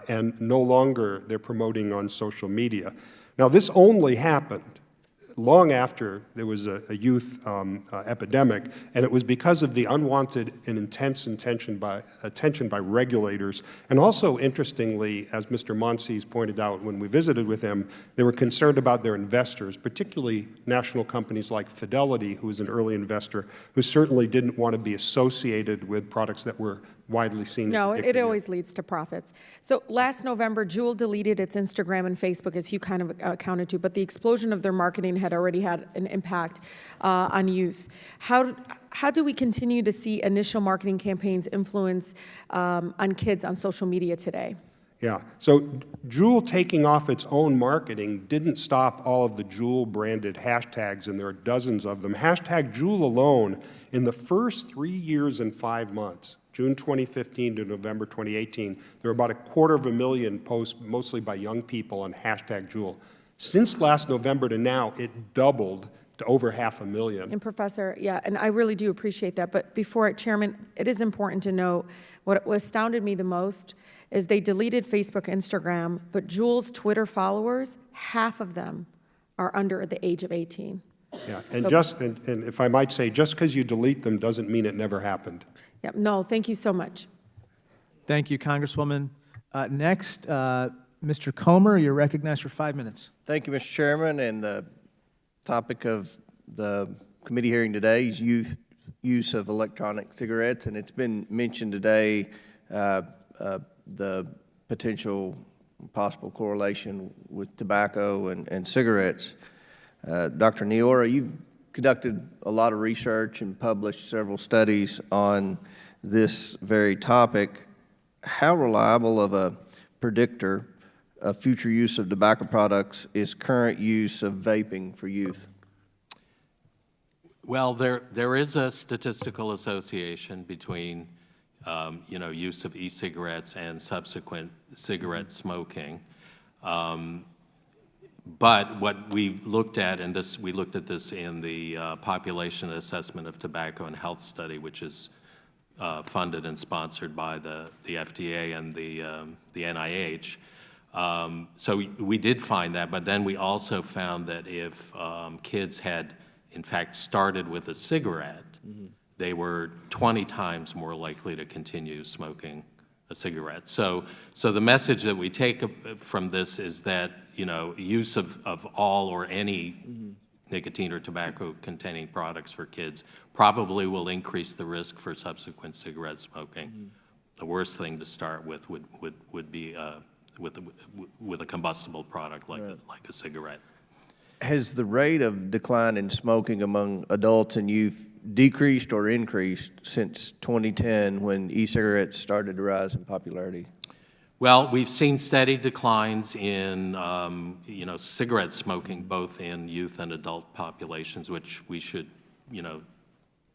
and no longer they're promoting on social media. Now, this only happened long after there was a youth epidemic, and it was because of the unwanted and intense attention by regulators. And also, interestingly, as Mr. Monsees pointed out when we visited with him, they were concerned about their investors, particularly national companies like Fidelity, who was an early investor, who certainly didn't want to be associated with products that were widely seen as No, addictive. it always leads to profits. So last November, JUUL deleted its Instagram and Facebook, as you kind of accounted to, but the explosion of their marketing had already had an impact on youth. How do we continue to see initial marketing campaigns influence on kids on social media today? Yeah, so JUUL taking off its own marketing didn't stop all of the JUUL branded hashtags, and there are dozens of them. Hashtag JUUL alone, in the first 3 years and 5 months, June 2015 to November 2018, there were about 250,000 posts, mostly by young people, on hashtag JUUL. Since last November to now, it doubled to over 500,000. And Professor, yeah, and I really do appreciate that. But before, Chairman, it is important to note what astounded me the most is they deleted Facebook, Instagram, but JUUL's Twitter followers, half of them are under the age of 18. Yeah, and if I might say, just because you delete them doesn't mean it never happened. Yep, no, thank you so much. Thank you, Congresswoman. Next, Mr. Comer, you're recognized for 5 minutes. Thank you, Mr. Chairman. And the topic of the committee hearing today is youth use of electronic cigarettes, and it's been mentioned today the potential possible correlation with tobacco and cigarettes. Dr. Niora, you've conducted a lot of research and published several studies on this very topic. How reliable of a predictor of future use of tobacco products is current use of vaping for youth? Well, there is a statistical association between use of e-cigarettes and subsequent cigarette smoking. But what we looked at, and we looked at this in the Population Assessment of Tobacco and Health Study, which is funded and sponsored by the FDA and the NIH. So we did find that, but then we also found that if kids had, in fact, started with a cigarette, they were 20 times more likely to continue smoking a cigarette. So the message that we take from this is that, use of all or any nicotine or tobacco-containing products for kids probably will increase the risk for subsequent cigarette smoking. The worst thing to start with would be with a combustible product like a cigarette. Has the rate of decline in smoking among adults and youth decreased or increased since 2010 when e-cigarettes started to rise in popularity? Well, we've seen steady declines in, cigarette smoking, both in youth and adult populations, which we should,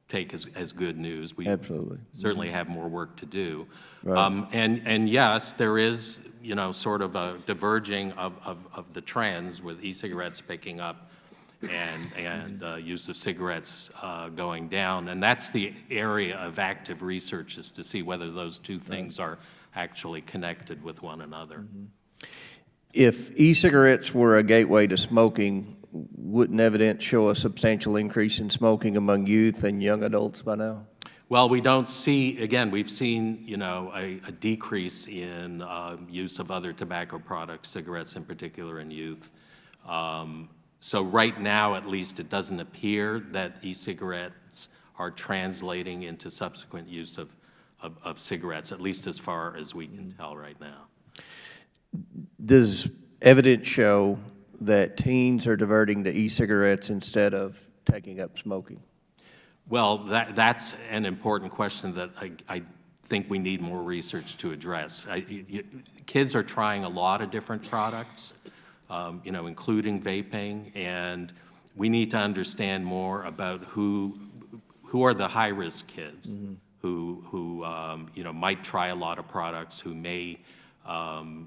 take as good news. We Absolutely. certainly have more work to do. Right. And yes, there is, sort of a diverging of the trends with e-cigarettes picking up and use of cigarettes going down. And that's the area of active research, is to see whether those two things are actually connected with one another. If e-cigarettes were a gateway to smoking, wouldn't evidence show a substantial increase in smoking among youth and young adults by now? Well, we don't see, again, we've seen, you know, a decrease in use of other tobacco products, cigarettes in particular, in youth. So right now, at least, it doesn't appear that e-cigarettes are translating into subsequent use of cigarettes, at least as far as we can tell right now. Does evidence show that teens are diverting to e-cigarettes instead of taking up smoking? Well, that's an important question that I think we need more research to address. Kids are trying a lot of different products, you know, including vaping, and we need to understand more about who are the high-risk kids, who you know, might try a lot of products, who may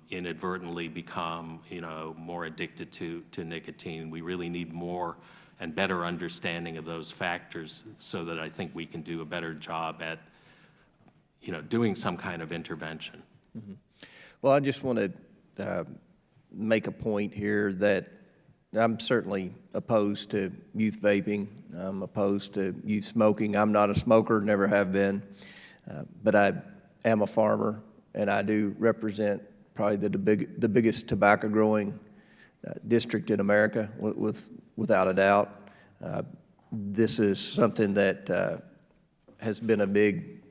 inadvertently become, you know, more addicted to nicotine. We really need more and better understanding of those factors so that I think we can do a better job at, you know, doing some kind of intervention. Well, I just want to make a point here that I'm certainly opposed to youth vaping. I'm opposed to youth smoking. I'm not a smoker, never have been, but I am a farmer, and I do represent probably the biggest tobacco growing district in America, without a doubt. This is something that has been a big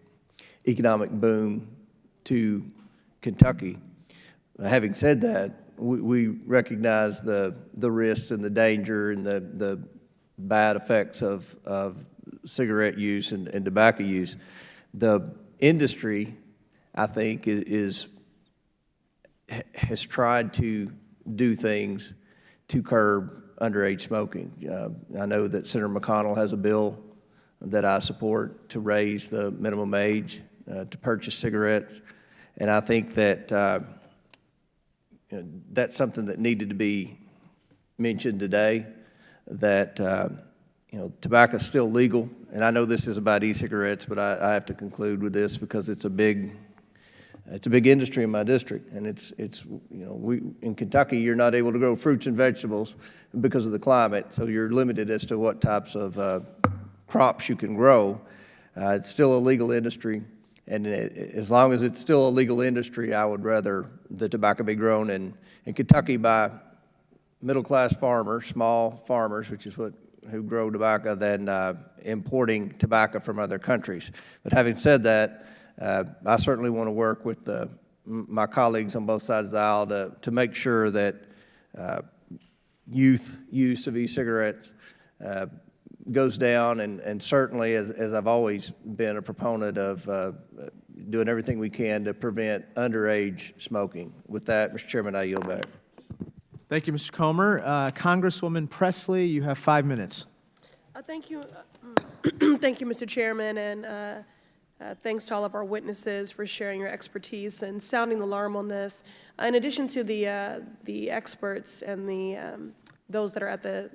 economic boom to Kentucky. Having said that, we recognize the risks and the danger and the bad effects of cigarette use and tobacco use. The industry, I think, has tried to do things to curb underage smoking. I know that Senator McConnell has a bill that I support to raise the minimum age to purchase cigarettes, and I think that you know, that's something that needed to be mentioned today, that you know, tobacco is still legal, and I know this is about e-cigarettes, but I have to conclude with this because it's a big industry in my district, and it's you know, in Kentucky you're not able to grow fruits and vegetables because of the climate, so you're limited as to what types of crops you can grow. It's still a legal industry, and as long as it's still a legal industry, I would rather the tobacco be grown in Kentucky by middle-class farmers, small farmers, which is who grow tobacco, than importing tobacco from other countries. But having said that, I certainly want to work with my colleagues on both sides of the aisle to make sure that youth use of e-cigarettes goes down, and certainly, as I've always been a proponent of doing everything we can to prevent underage smoking. With that, Mr. Chairman, I yield back. Thank you, Mr. Comer. Congresswoman Presley, you have 5 minutes. Thank you. Thank you, Mr. Chairman, and thanks to all of our witnesses for sharing your expertise and sounding the alarm on this. In addition to the experts and those that are at the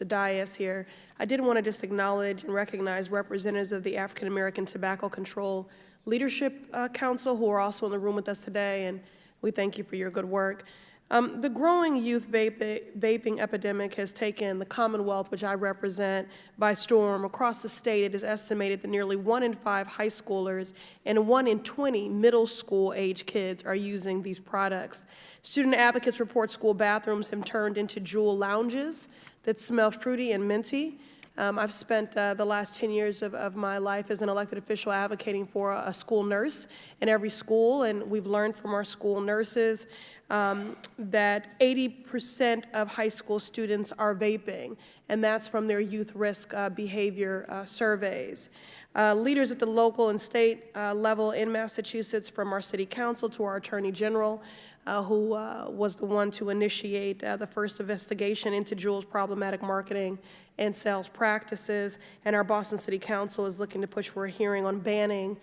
dais here, I did want to just acknowledge and recognize representatives of the African American Tobacco Control Leadership Council, who are also in the room with us today, and we thank you for your good work. The growing youth vaping epidemic has taken the Commonwealth, which I represent, by storm. Across the state, it is estimated that nearly 1 in 5 high schoolers and 1 in 20 middle school age kids are using these products. Student advocates report school bathrooms have turned into JUUL lounges that smell fruity and minty. I've spent the last 10 years of my life as an elected official advocating for a school nurse in every school, and we've learned from our school nurses that 80% of high school students are vaping, and that's from their youth risk behavior surveys. Leaders at the local and state level in Massachusetts, from our city council to our attorney general, who was the one to initiate the first investigation into JUUL's problematic marketing and sales practices, and our Boston City Council is looking to push for a hearing on banning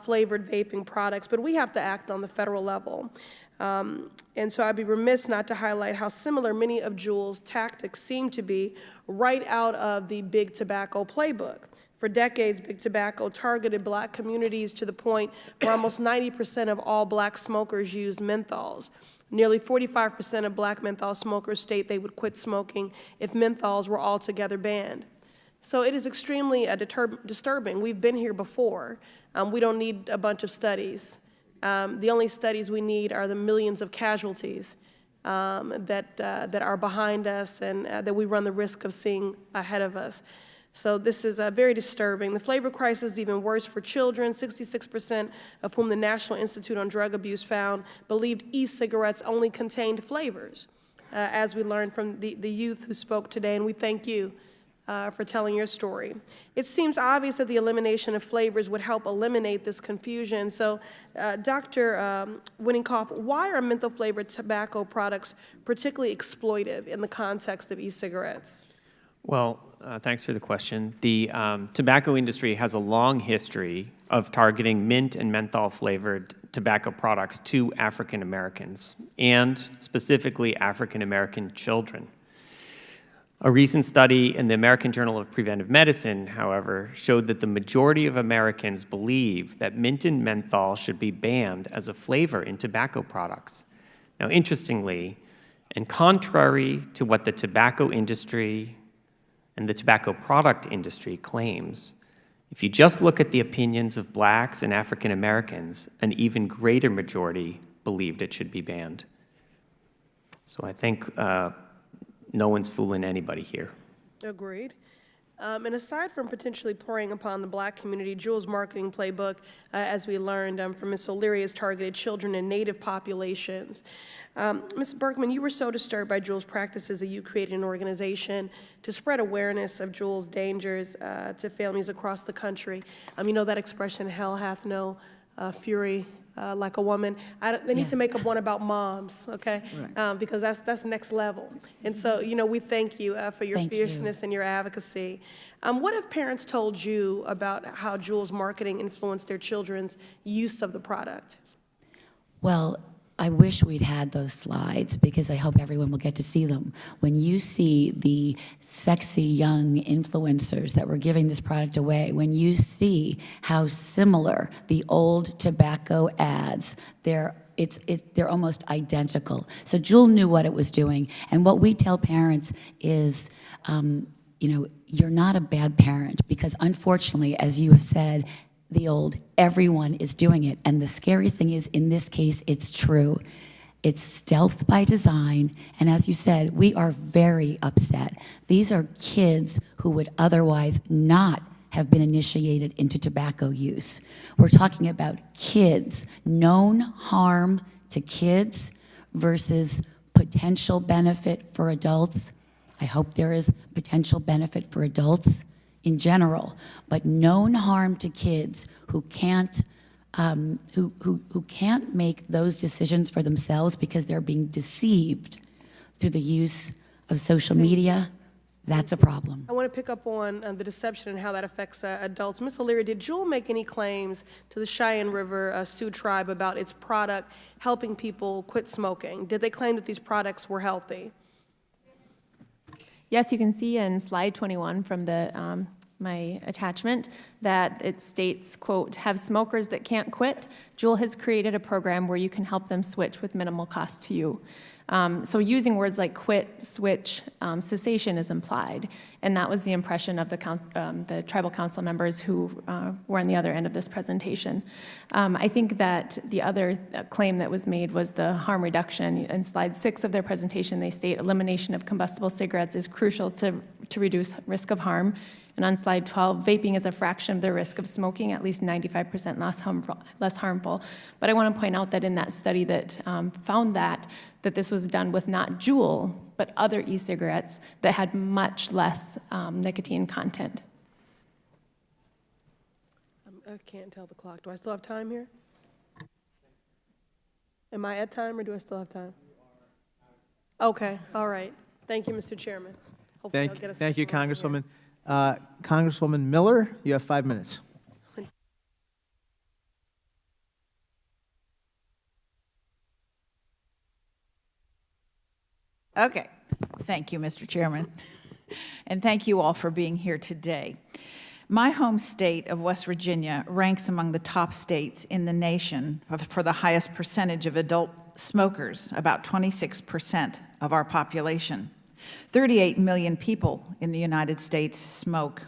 flavored vaping products, but we have to act on the federal level. And so I'd be remiss not to highlight how similar many of JUUL's tactics seem to be right out of the Big Tobacco playbook. For decades, Big Tobacco targeted black communities to the point where almost 90% of all black smokers used menthols. Nearly 45% of black menthol smokers state they would quit smoking if menthols were altogether banned. So it is extremely disturbing. We've been here before. We don't need a bunch of studies. The only studies we need are the millions of casualties that are behind us and that we run the risk of seeing ahead of us. So this is very disturbing. The flavor crisis is even worse for children. 66% of whom the National Institute on Drug Abuse found believed e-cigarettes only contained flavors, as we learned from the youth who spoke today, and we thank you for telling your story. It seems obvious that the elimination of flavors would help eliminate this confusion. So, Dr. Winnikoff, why are menthol-flavored tobacco products particularly exploitive in the context of e-cigarettes? Well, thanks for the question. The tobacco industry has a long history of targeting mint and menthol-flavored tobacco products to African Americans, and specifically African American children. A recent study in the American Journal of Preventive Medicine, however, showed that the majority of Americans believe that mint and menthol should be banned as a flavor in tobacco products. Now, interestingly, and contrary to what the tobacco industry and the tobacco product industry claims, if you just look at the opinions of blacks and African Americans, an even greater majority believed it should be banned. So I think no one's fooling anybody here. Agreed. And aside from potentially preying upon the black community, JUUL's marketing playbook, as we learned from Ms. O'Leary, has targeted children and Native populations. Ms. Berkman, you were so disturbed by JUUL's practices that you created an organization to spread awareness of JUUL's dangers to families across the country. You know that expression, hell hath no fury like a woman. They need to make up one about moms, okay? Right. Because that's next level. And so, you know, we thank you for your fierceness and your advocacy. What have parents told you about how JUUL's marketing influenced their children's use of the product? Well, I wish we'd had those slides because I hope everyone will get to see them. When you see the sexy young influencers that were giving this product away, when you see how similar the old tobacco ads, they're almost identical. So JUUL knew what it was doing. And what we tell parents is, you know, you're not a bad parent because unfortunately, as you have said, everyone is doing it. And the scary thing is, in this case, it's true. It's stealth by design. And as you said, we are very upset. These are kids who would otherwise not have been initiated into tobacco use. We're talking about kids, known harm to kids versus potential benefit for adults. I hope there is potential benefit for adults in general, but known harm to kids who can't make those decisions for themselves because they're being deceived through the use of social media. That's a problem. I want to pick up on the deception and how that affects adults. Ms. O'Leary, did JUUL make any claims to the Cheyenne River Sioux tribe about its product helping people quit smoking? Did they claim that these products were healthy? Yes, you can see in slide 21 from the my attachment that it states, quote, have smokers that can't quit. JUUL has created a program where you can help them switch with minimal cost to you. So using words like quit, switch, cessation is implied, and that was the impression of the tribal council members who were on the other end of this presentation. I think that the other claim that was made was the harm reduction. In slide 6 of their presentation, they state elimination of combustible cigarettes is crucial to reduce risk of harm. And on slide 12, vaping is a fraction of the risk of smoking, at least 95% less harmful. But I want to point out that in that study that found that this was done with not JUUL, but other e-cigarettes that had much less nicotine content. I can't tell the clock. Do I still have time here? Am I at time or do I still have time? Okay, all right. Thank you, Mr. Chairman. Hopefully I'll get us Thank you, somewhere here. Congresswoman. Congresswoman Miller, you have 5 minutes. Okay. Thank you, Mr. Chairman. And thank you all for being here today. My home state of West Virginia ranks among the top states in the nation for the highest percentage of adult smokers, about 26% of our population. 38 million people in the United States smoke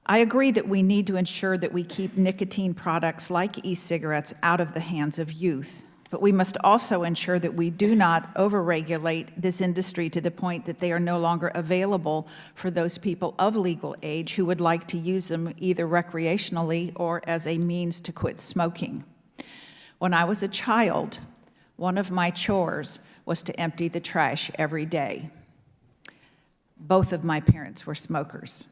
I agree that we need to ensure that we keep nicotine products like e-cigarettes out of the hands of youth, but we must also ensure that we do not overregulate this industry to the point that they are no longer available for those people of legal age who would like to use them either recreationally or as a means to quit smoking. When I was a child, one of my chores was to empty the trash every day. Both of my parents were smokers.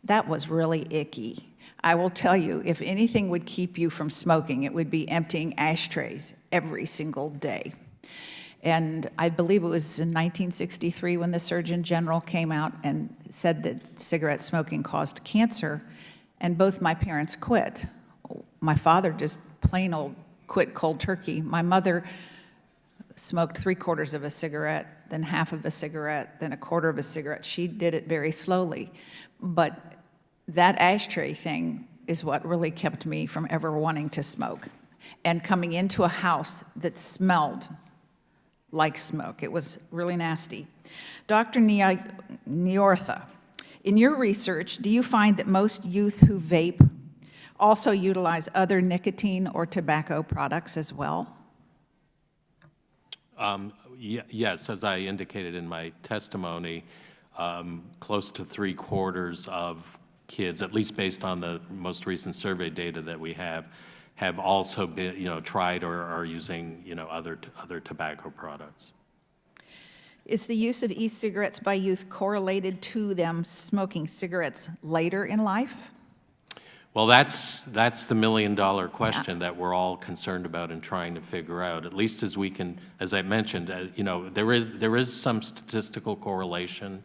That was really icky. I will tell you, if anything would keep you from smoking, it would be emptying ashtrays every single day. And I believe it was in 1963 when the Surgeon General came out and said that cigarette smoking caused cancer, and both my parents quit. My father just plain old quit cold turkey. My mother smoked 3/4 of a cigarette, then half of a cigarette, then 1/4 of a cigarette. She did it very slowly. But that ashtray thing is what really kept me from ever wanting to smoke. And coming into a house that smelled like smoke. It was really nasty. Dr. Niortha, in your research, do you find that most youth who vape also utilize other nicotine or tobacco products as well? Yes, as I indicated in my testimony, close to 3/4 of kids, at least based on the most recent survey data that we have also been, tried or are using, other tobacco products. Is the use of e-cigarettes by youth correlated to them smoking cigarettes later in life? Well, that's the million-dollar question that we're all concerned about and trying to figure out. At least as we can, as I mentioned, there is some statistical correlation.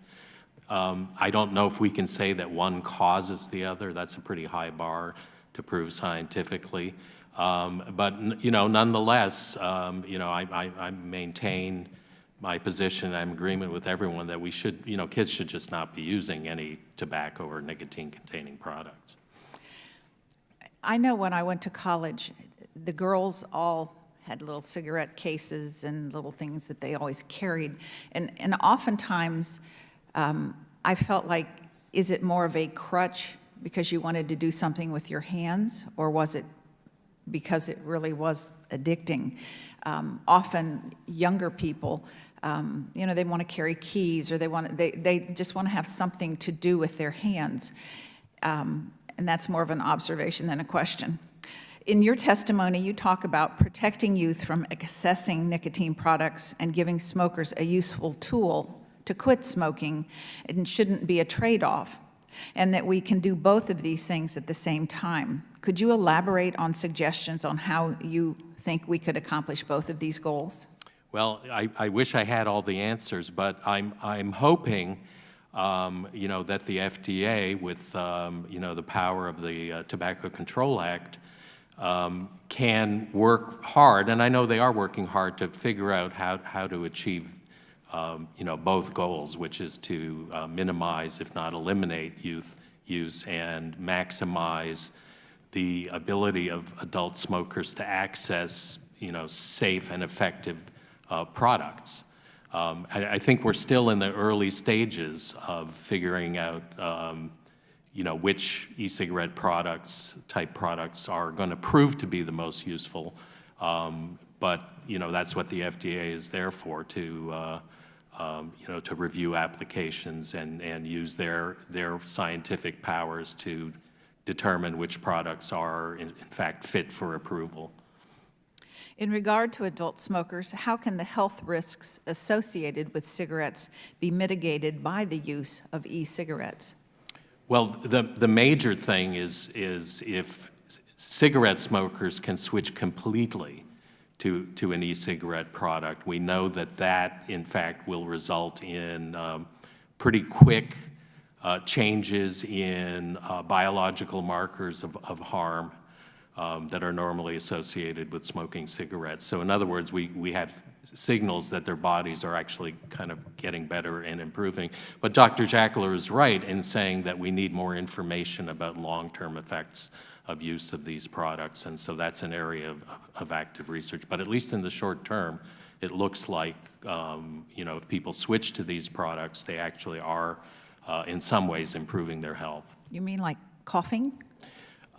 I don't know if we can say that one causes the other. That's a pretty high bar to prove scientifically. But nonetheless, I maintain my position. I'm in agreement with everyone that we should, kids should just not be using any tobacco or nicotine-containing products. I know when I went to college, the girls all had little cigarette cases and little things that they always carried. And oftentimes, I felt like, is it more of a crutch because you wanted to do something with your hands, or was it because it really was addicting? Often younger people, they want to carry keys, or they just want to have something to do with their hands. And that's more of an observation than a question. In your testimony, you talk about protecting youth from accessing nicotine products and giving smokers a useful tool to quit smoking. It shouldn't be a trade-off, and that we can do both of these things at the same time. Could you elaborate on suggestions on how you think we could accomplish both of these goals? Well, I wish I had all the answers, but I'm hoping that the FDA, with the power of the Tobacco Control Act, can work hard, and I know they are working hard to figure out how to achieve both goals, which is to minimize, if not eliminate, youth use and maximize the ability of adult smokers to access safe and effective products. I think we're still in the early stages of figuring out, which e-cigarette type products are going to prove to be the most useful. But that's what the FDA is there for, to review applications and use their scientific powers to determine which products are in fact fit for approval. In regard to adult smokers, how can the health risks associated with cigarettes be mitigated by the use of e-cigarettes? Well, the major thing is if cigarette smokers can switch completely to an e-cigarette product, we know that in fact will result in pretty quick changes in biological markers of harm that are normally associated with smoking cigarettes. So in other words, we have signals that their bodies are actually kind of getting better and improving. But Dr. Jackler is right in saying that we need more information about long-term effects of use of these products, and so that's an area of active research. But at least in the short term, it looks like if people switch to these products, they actually are in some ways improving their health. You mean like coughing?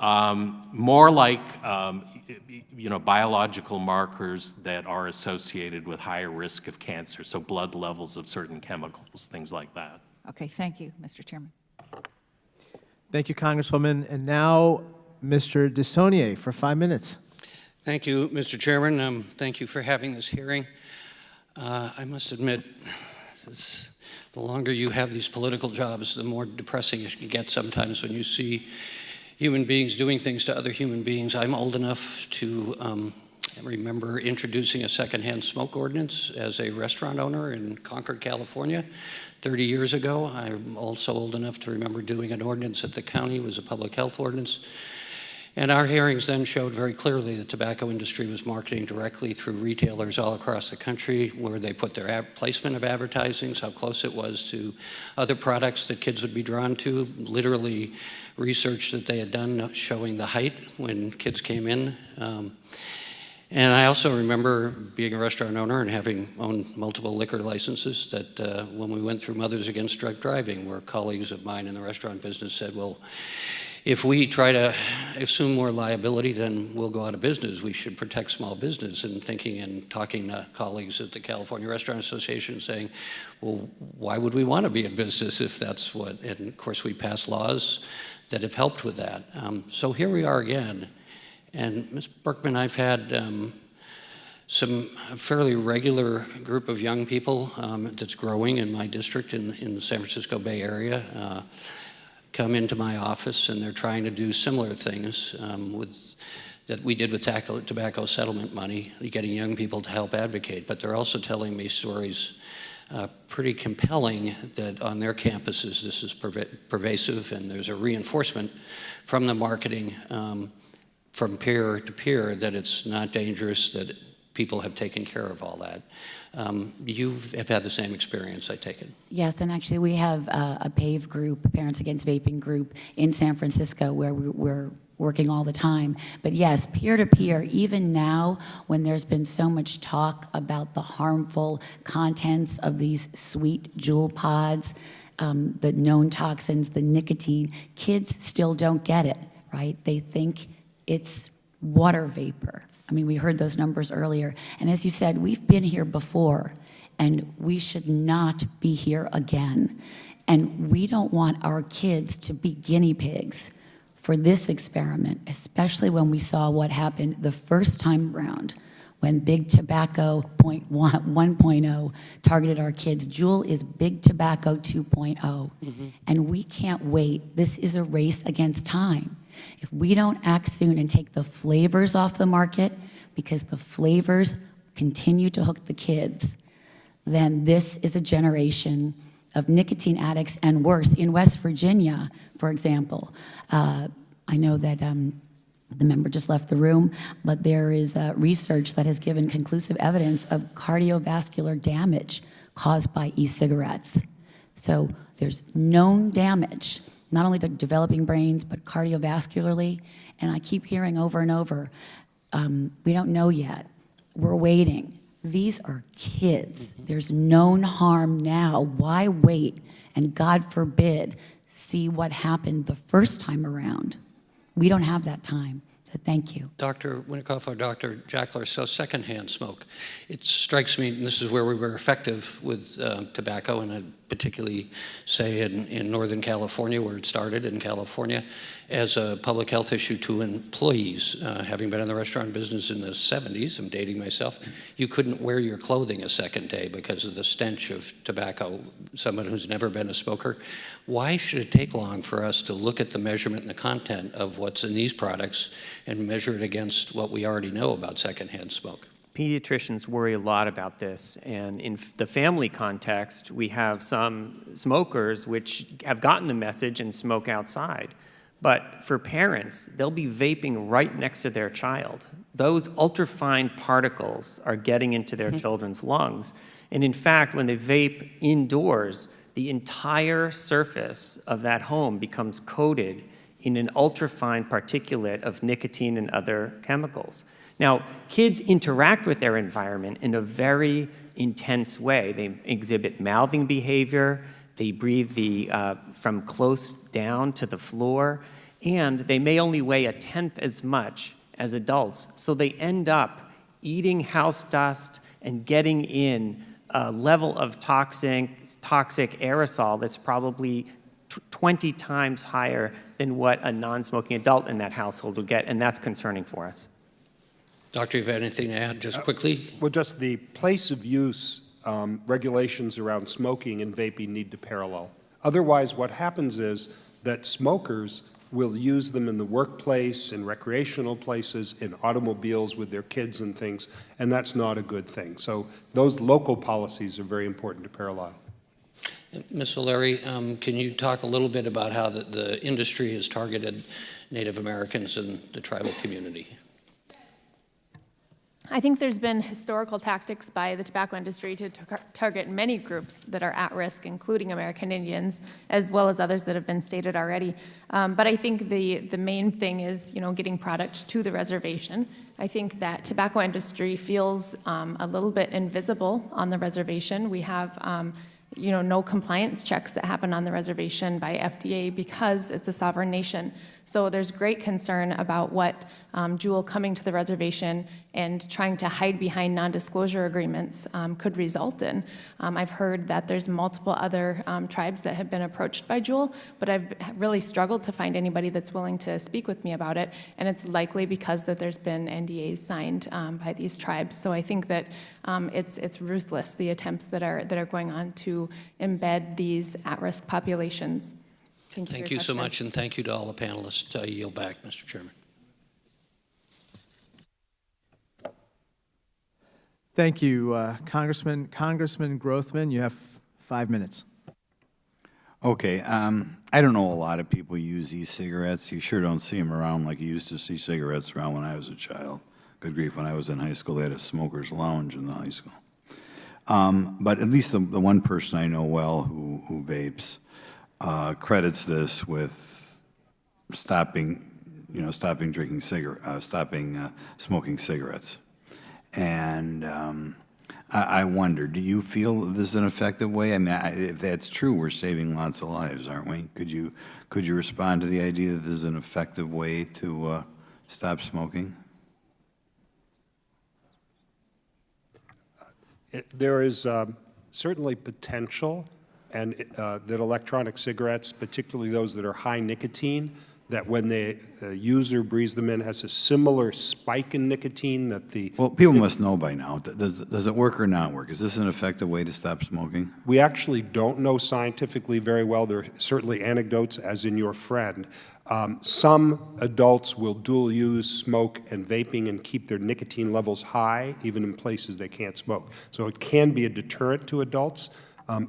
More like, biological markers that are associated with higher risk of cancer, so blood levels of certain chemicals, things like that. Okay, thank you, Mr. Chairman. Thank you, Congresswoman. And now, Mr. DeSaulnier for 5 minutes. Thank you, Mr. Chairman. Thank you for having this hearing. I must admit, the longer you have these political jobs, the more depressing it can get sometimes when you see human beings doing things to other human beings. I'm old enough to remember introducing a secondhand smoke ordinance as a restaurant owner in Concord, California, 30 years ago. I'm also old enough to remember doing an ordinance at the county. It was a public health ordinance. And our hearings then showed very clearly the tobacco industry was marketing directly through retailers all across the country, where they put their placement of advertisings, how close it was to other products that kids would be drawn to, literally research that they had done showing the height when kids came in. And I also remember being a restaurant owner and having owned multiple liquor licenses that when we went through Mothers Against Drunk Driving, where colleagues of mine in the restaurant business said, well, if we try to assume more liability, then we'll go out of business. We should protect small business. And thinking and talking to colleagues at the California Restaurant Association saying, well, why would we want to be in business if that's what, and of course we passed laws that have helped with that. So here we are again. And Ms. Berkman, I've had some fairly regular group of young people that's growing in my district in the San Francisco Bay Area come into my office, and they're trying to do similar things that we did with tobacco settlement money, getting young people to help advocate. But they're also telling me stories pretty compelling that on their campuses this is pervasive, and there's a reinforcement from the marketing from peer to peer that it's not dangerous, that people have taken care of all that. You have had the same experience, I take it. Yes, and actually we have a PAVE group, Parents Against Vaping group, in San Francisco where we're working all the time. But yes, peer-to-peer, even now when there's been so much talk about the harmful contents of these sweet JUUL pods, the known toxins, the nicotine, kids still don't get it, right? They think it's water vapor. I mean, we heard those numbers earlier. And as you said, we've been here before, and we should not be here again. And we don't want our kids to be guinea pigs for this experiment, especially when we saw what happened the first time around when Big Tobacco 1.0 targeted our kids. JUUL is Big Tobacco 2.0. And we can't wait. This is a race against time. If we don't act soon and take the flavors off the market, because the flavors continue to hook the kids, then this is a generation of nicotine addicts and worse. In West Virginia, for example, I know that the member just left the room, but there is research that has given conclusive evidence of cardiovascular damage caused by e-cigarettes. So there's known damage, not only to developing brains, but cardiovascularly. And I keep hearing over and over, we don't know yet. We're waiting. These are kids. There's known harm now. Why wait? And God forbid, see what happened the first time around. We don't have that time. So thank you. Dr. Winikoff or Dr. Jackler, so secondhand smoke. It strikes me, and this is where we were effective with tobacco, and I'd particularly say in Northern California, where it started in California, as a public health issue to employees. Having been in the restaurant business in the 70s, I'm dating myself, you couldn't wear your clothing a second day because of the stench of tobacco, someone who's never been a smoker. Why should it take long for us to look at the measurement and the content of what's in these products and measure it against what we already know about secondhand smoke? Pediatricians worry a lot about this, and in the family context, we have some smokers which have gotten the message and smoke outside. But for parents, they'll be vaping right next to their child. Those ultrafine particles are getting into their children's lungs. And in fact, when they vape indoors, the entire surface of that home becomes coated in an ultrafine particulate of nicotine and other chemicals. Now, kids interact with their environment in a very intense way. They exhibit mouthing behavior, They breathe from close down to the floor, and they may only weigh 1/10 as much as adults. So they end up eating house dust and getting in a level of toxic aerosol that's probably 20 times higher than what a non-smoking adult in that household would get, and that's concerning for us. Doctor, you have anything to add just quickly? Well, just the place of use regulations around smoking and vaping need to parallel. Otherwise, what happens is that smokers will use them in the workplace, in recreational places, in automobiles with their kids and things, and that's not a good thing. So those local policies are very important to parallel. Ms. O'Leary, can you talk a little bit about how the industry has targeted Native Americans and the tribal community? I think there's been historical tactics by the tobacco industry to target many groups that are at risk, including American Indians, as well as others that have been stated already. But I think the main thing is, getting product to the reservation. I think that tobacco industry feels a little bit invisible on the reservation. We have no compliance checks that happen on the reservation by FDA because it's a sovereign nation. So there's great concern about what JUUL coming to the reservation and trying to hide behind non-disclosure agreements could result in. I've heard that there's multiple other tribes that have been approached by JUUL, but I've really struggled to find anybody that's willing to speak with me about it, and it's likely because that there's been NDAs signed by these tribes. So I think that it's ruthless, the attempts that are going on to embed these at-risk populations. Thank you so much, and thank you to all the panelists. I yield back, Mr. Chairman. Thank you, Congressman Grothman. You have 5 minutes. Okay, I don't know a lot of people use e-cigarettes. You sure don't see them around like you used to see cigarettes around when I was a child. Good grief, when I was in high school, they had a smoker's lounge in the high school. But at least the one person I know well who vapes credits this with stopping smoking cigarettes. And I wonder, do you feel this is an effective way? I mean, if that's true, we're saving lots of lives, aren't we? Could you respond to the idea that this is an effective way to stop smoking? There is certainly potential, and that electronic cigarettes, particularly those that are high nicotine, that when the user breathes them in has a similar spike in nicotine that the... Well, people must know by now. Does it work or not work? Is this an effective way to stop smoking? We actually don't know scientifically very well. There are certainly anecdotes, as in your friend. Some adults will dual use smoke and vaping and keep their nicotine levels high, even in places they can't smoke. So it can be a deterrent to adults.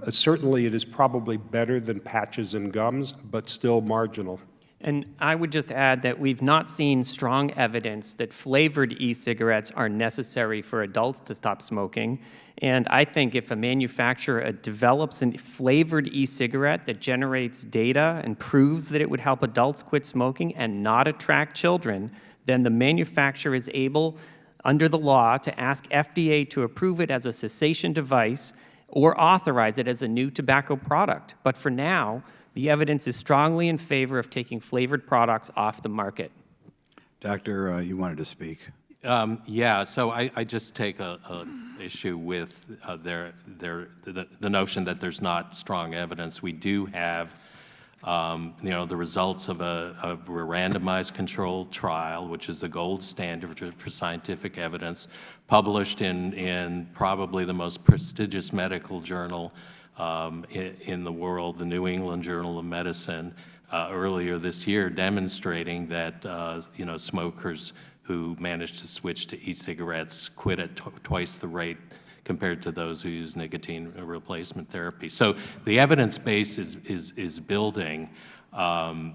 Certainly it is probably better than patches and gums, but still marginal. And I would just add that we've not seen strong evidence that flavored e-cigarettes are necessary for adults to stop smoking. And I think if a manufacturer develops a flavored e-cigarette that generates data and proves that it would help adults quit smoking and not attract children, then the manufacturer is able, under the law, to ask FDA to approve it as a cessation device or authorize it as a new tobacco product. But for now, the evidence is strongly in favor of taking flavored products off the market. Doctor, you wanted to speak. Yeah, so I just take a issue with the notion that there's not strong evidence. We do have, the results of a randomized controlled trial, which is the gold standard for scientific evidence, published in probably the most prestigious medical journal in the world, the New England Journal of Medicine, earlier this year, demonstrating that smokers who managed to switch to e-cigarettes quit at twice the rate compared to those who use nicotine replacement therapy. So the evidence base is building. I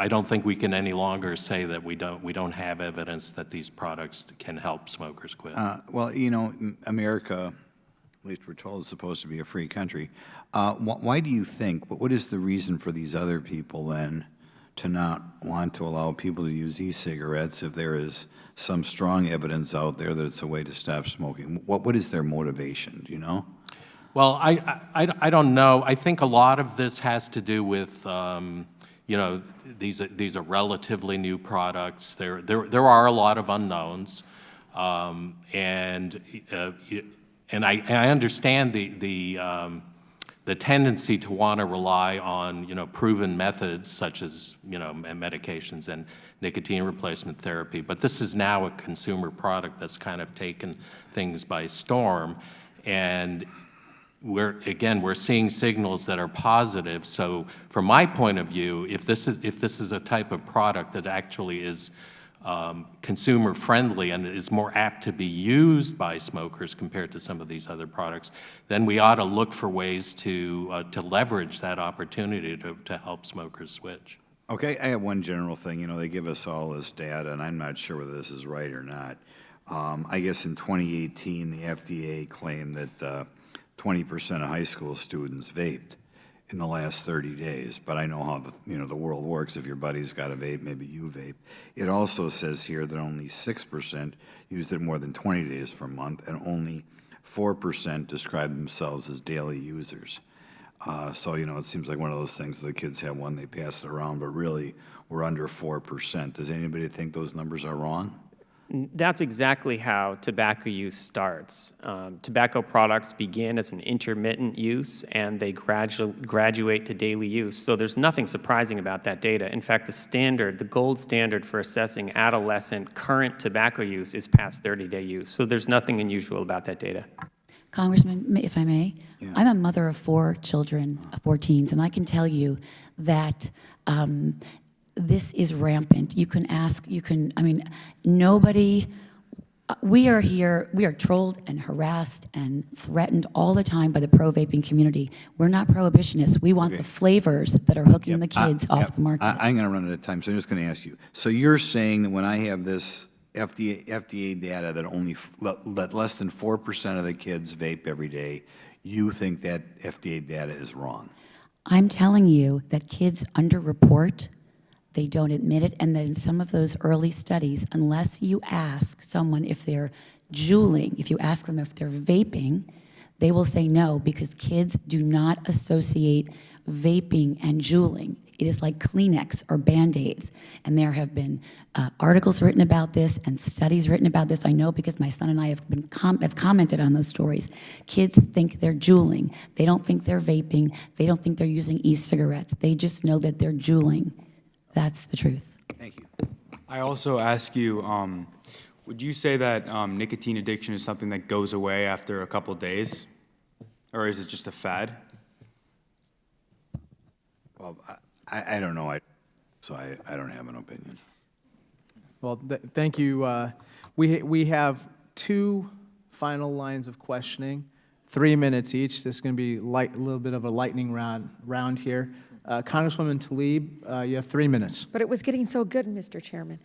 don't think we can any longer say that we don't have evidence that these products can help smokers quit. Well, America, at least we're told, is supposed to be a free country. Why do you think, what is the reason for these other people then to not want to allow people to use e-cigarettes if there is some strong evidence out there that it's a way to stop smoking? What is their motivation, do you know? Well, I don't know. I think a lot of this has to do with, you know, these are relatively new products. There are a lot of unknowns, and I understand the tendency to want to rely on, you know, proven methods such as, you know, medications and nicotine replacement therapy. But this is now a consumer product that's kind of taken things by storm, and we're seeing signals that are positive. So from my point of view, if this is a type of product that actually is consumer friendly and is more apt to be used by smokers compared to some of these other products, then we ought to look for ways to leverage that opportunity to help smokers switch. Okay, I have one general thing. You know, they give us all this data, and I'm not sure whether this is right or not. I guess in 2018, the FDA claimed that 20% of high school students vaped in the last 30 days, but I know how the world works. If your buddy's got a vape, maybe you vape. It also says here that only 6% used it more than 20 days per month, and only 4% describe themselves as daily users. So, you know, it seems like one of those things that the kids have one, they pass it around, but really we're under 4%. Does anybody think those numbers are wrong? That's exactly how tobacco use starts. Tobacco products begin as an intermittent use, and they graduate to daily use. So there's nothing surprising about that data. In fact, the gold standard for assessing adolescent current tobacco use is past 30-day use. So there's nothing unusual about that data. Congressman, if I may, Yeah. I'm a mother of 4 children, 4 teens, and I can tell you that this is rampant. Nobody, we are trolled and harassed and threatened all the time by the pro-vaping community. We're not prohibitionists. We want the flavors that are hooking the kids off the market. I'm going to run out of time, so I'm just going to ask you. So you're saying that when I have this FDA data that less than 4% of the kids vape every day, you think that FDA data is wrong? I'm telling you that kids underreport, they don't admit it, and that in some of those early studies, unless you ask someone if they're JUULing, if you ask them if they're vaping, they will say no, because kids do not associate vaping and JUULing. It is like Kleenex or Band-Aids, and there have been articles written about this and studies written about this. I know because my son and I have commented on those stories. Kids think they're JUULing. They don't think they're vaping. They don't think they're using e-cigarettes. They just know that they're JUULing. That's the truth. Thank you. I also ask you, would you say that nicotine addiction is something that goes away after a couple days, or is it just a fad? Well, I don't know. So I don't have an opinion. Well, thank you. We have 2 final lines of questioning, 3 minutes each. This is going to be a little bit of a lightning round here. Congresswoman Tlaib, you have 3 minutes. But it was getting so good, Mr. Chairman.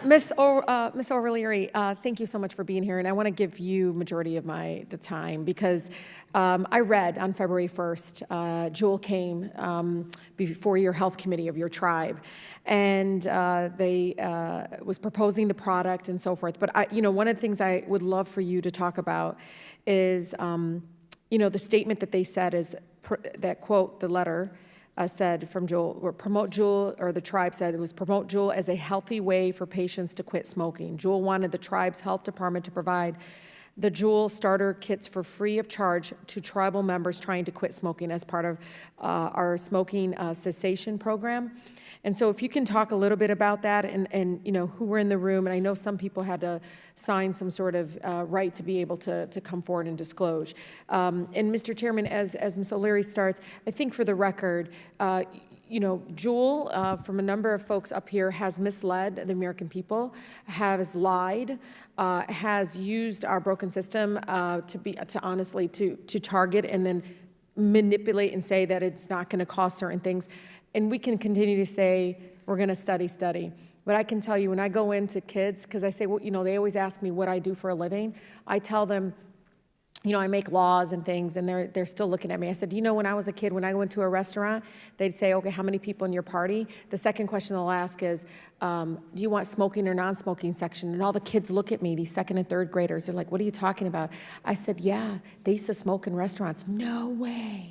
Ms. O'Leary, thank you so much for being here, and I want to give you majority of the time because I read on February 1st, JUUL came before your health committee of your tribe, and they was proposing the product and so forth. But one of the things I would love for you to talk about is, the statement that they said is that quote, the letter said from JUUL, or promote JUUL, or the tribe said it was promote JUUL as a healthy way for patients to quit smoking. JUUL wanted the tribe's health department to provide the JUUL starter kits for free of charge to tribal members trying to quit smoking as part of our smoking cessation program. And so if you can talk a little bit about that and who were in the room, and I know some people had to sign some sort of right to be able to come forward and disclose. And Mr. Chairman, as Ms. O'Leary starts, I think for the record, JUUL, from a number of folks up here, has misled the American people, has lied, has used our broken system to honestly target and then manipulate and say that it's not going to cost certain things. And we can continue to say, we're going to study. But I can tell you, when I go into kids, because I say, well, they always ask me what I do for a living. I tell them, you know, I make laws and things, and they're still looking at me. I said, you know, when I was a kid, when I went to a restaurant, they'd say, okay, how many people in your party? The second question they'll ask is, do you want smoking or non-smoking section? And all the kids look at me, these second and third graders. They're like, what are you talking about? I said, yeah, they used to smoke in restaurants. No way.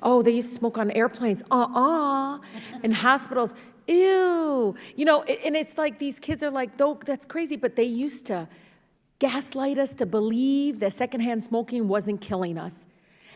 Oh, they used to smoke on airplanes. In hospitals. Ew. You know, and it's like these kids are like, though, that's crazy, but they used to gaslight us to believe that secondhand smoking wasn't killing us.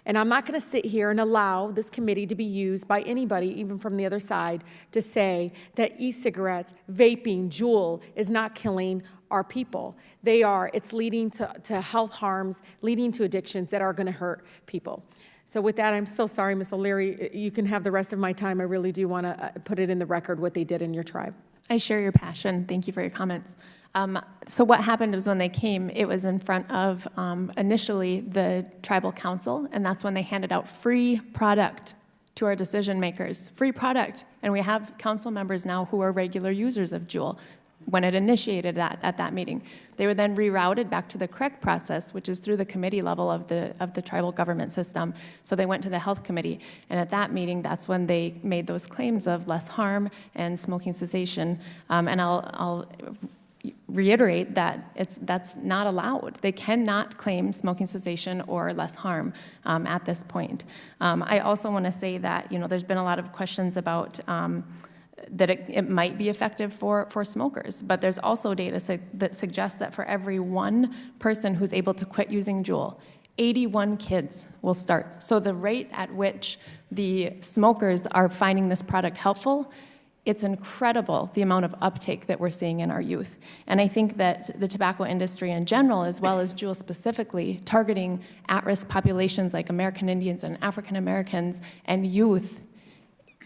And I'm not going to sit here and allow this committee to be used by anybody, even from the other side, to say that e-cigarettes, vaping, JUUL is not killing our people. They are. It's leading to health harms, leading to addictions that are going to hurt people. So with that, I'm so sorry, Ms. O'Leary. You can have the rest of my time. I really do want to put it in the record what they did in your tribe. I share your passion. Thank you for your comments. So what happened was when they came, it was in front of initially the tribal council, and that's when they handed out free product to our decision makers, free product. And we have council members now who are regular users of JUUL. When it initiated that at that meeting, they were then rerouted back to the correct process, which is through the committee level of the tribal government system. So they went to the health committee, and at that meeting, that's when they made those claims of less harm and smoking cessation. And I'll reiterate that that's not allowed. They cannot claim smoking cessation or less harm at this point. I also want to say that, you know, there's been a lot of questions about that it might be effective for smokers, but there's also data that suggests that for every one person who's able to quit using JUUL, 81 kids will start. So the rate at which the smokers are finding this product helpful, it's incredible the amount of uptake that we're seeing in our youth. And I think that the tobacco industry in general, as well as JUUL specifically, targeting at-risk populations like American Indians and African Americans and youth,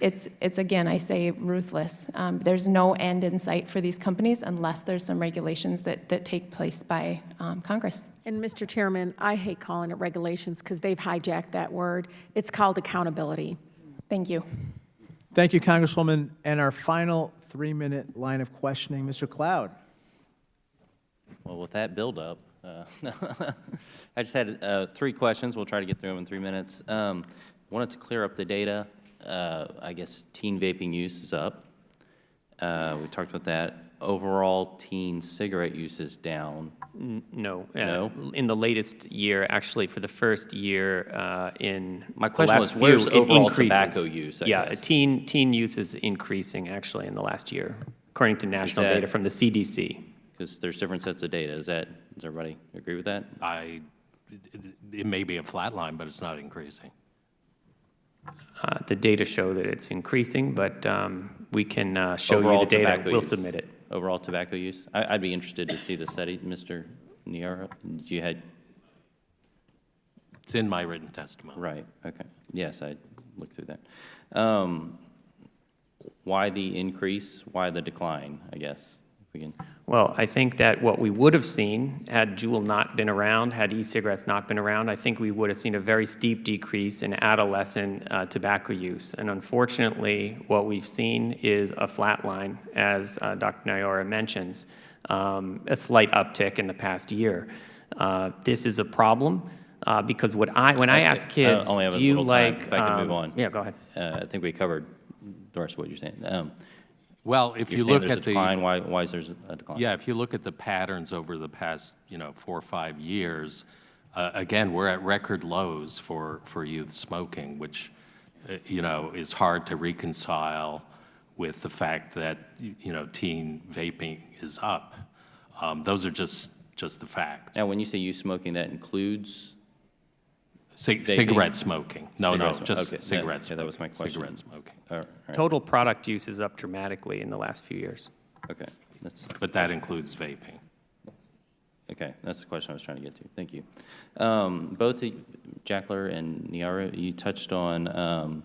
it's again, I say, ruthless. There's no end in sight for these companies unless there's some regulations that take place by Congress. And Mr. Chairman, I hate calling it regulations because they've hijacked that word. It's called accountability. Thank you. Thank you, Congresswoman. And our final 3-minute line of questioning, Mr. Cloud. Well, with that buildup, I just had 3 questions. We'll try to get through them in 3 minutes. Wanted to clear up the data. I guess teen vaping use is up. We talked about that. Overall teen cigarette use is down. No. No? In the latest year, actually, for the first year in My the question last was, where's few, it overall increases. tobacco use, I guess? Teen use is increasing, actually, in the last year, according to national data from the CDC. Because there's different sets of data. Does everybody agree with that? It may be a flat line, but it's not increasing. The data show that it's increasing, but we can show Overall you the data. tobacco We'll use. submit it. Overall tobacco use? I'd be interested to see the study, Mr. Niara. You had... It's in my written testimony. Right, okay. Yes, I looked through that. Why the increase? Why the decline, I guess? If we can... Well, I think that what we would have seen had JUUL not been around, had e-cigarettes not been around, I think we would have seen a very steep decrease in adolescent tobacco use. And unfortunately, what we've seen is a flat line, as Dr. Nyora mentions, a slight uptick in the past year. This is a problem because when I ask kids, I only have do a you little time, like... if I can move on. Yeah, go ahead. I think we covered the rest of what you're saying. Well, if you You're look saying at there's a decline, why is there a decline? Yeah, if you look at the patterns over the past, 4 or 5 years, again, we're at record lows for youth smoking, which, is hard to reconcile with the fact that, teen vaping is up. Those are just the facts. Now, when you say youth smoking, that includes cigarette smoking. No, just okay. cigarette smoking. Yeah, that was my question. Cigarette smoking. All right. Total product use is up dramatically in the last few years. Okay. But that includes vaping. Okay, that's the question I was trying to get to. Thank you. Both Jackler and Niara, you touched on,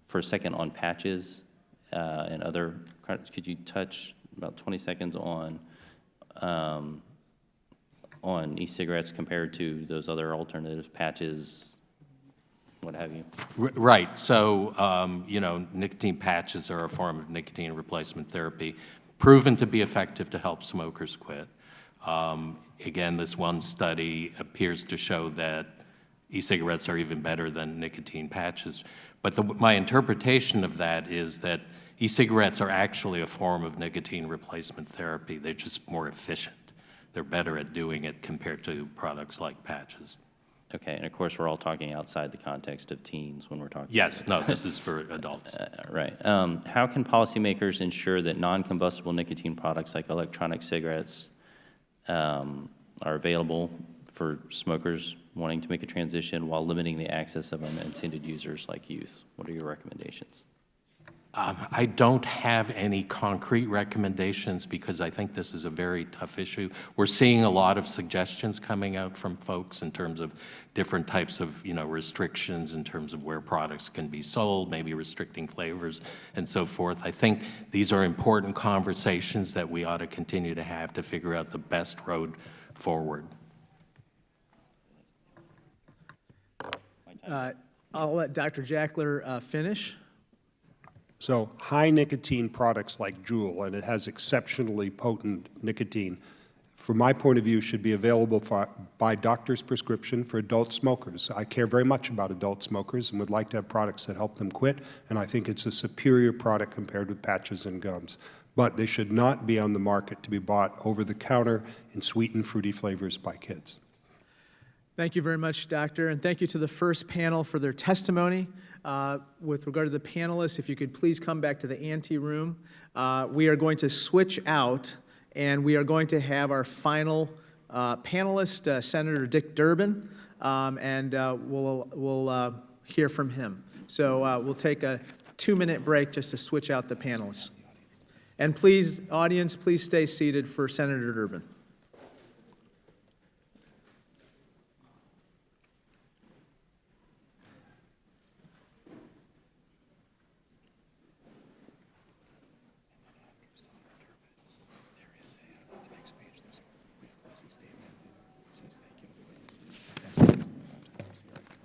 for a second, on patches and other. Could you touch about 20 seconds on e-cigarettes compared to those other alternatives, patches, what have you? Right. So, nicotine patches are a form of nicotine replacement therapy, proven to be effective to help smokers quit. Again, this one study appears to show that e-cigarettes are even better than nicotine patches. But my interpretation of that is that e-cigarettes are actually a form of nicotine replacement therapy. They're just more efficient. They're better at doing it compared to products like patches. Okay, and of course, we're all talking outside the context of teens when we're talking. Yes, no, this is for adults. Right. How can policymakers ensure that non-combustible nicotine products like electronic cigarettes are available for smokers wanting to make a transition while limiting the access of unintended users like youth? What are your recommendations? I don't have any concrete recommendations because I think this is a very tough issue. We're seeing a lot of suggestions coming out from folks in terms of different types of, restrictions in terms of where products can be sold, maybe restricting flavors and so forth. I think these are important conversations that we ought to continue to have to figure out the best road forward. I'll let Dr. Jackler finish. So high nicotine products like JUUL, and it has exceptionally potent nicotine, from my point of view, should be available by doctor's prescription for adult smokers. I care very much about adult smokers and would like to have products that help them quit, and I think it's a superior product compared with patches and gums. But they should not be on the market to be bought over the counter in sweetened, fruity flavors by kids. Thank you very much, Doctor, and thank you to the first panel for their testimony. With regard to the panelists, if you could please come back to the ante room. We are going to switch out, and we are going to have our final panelist, Senator Dick Durbin, and we'll hear from him. So we'll take a 2-minute break just to switch out the panelists. And please, audience, please stay seated for Senator Durbin.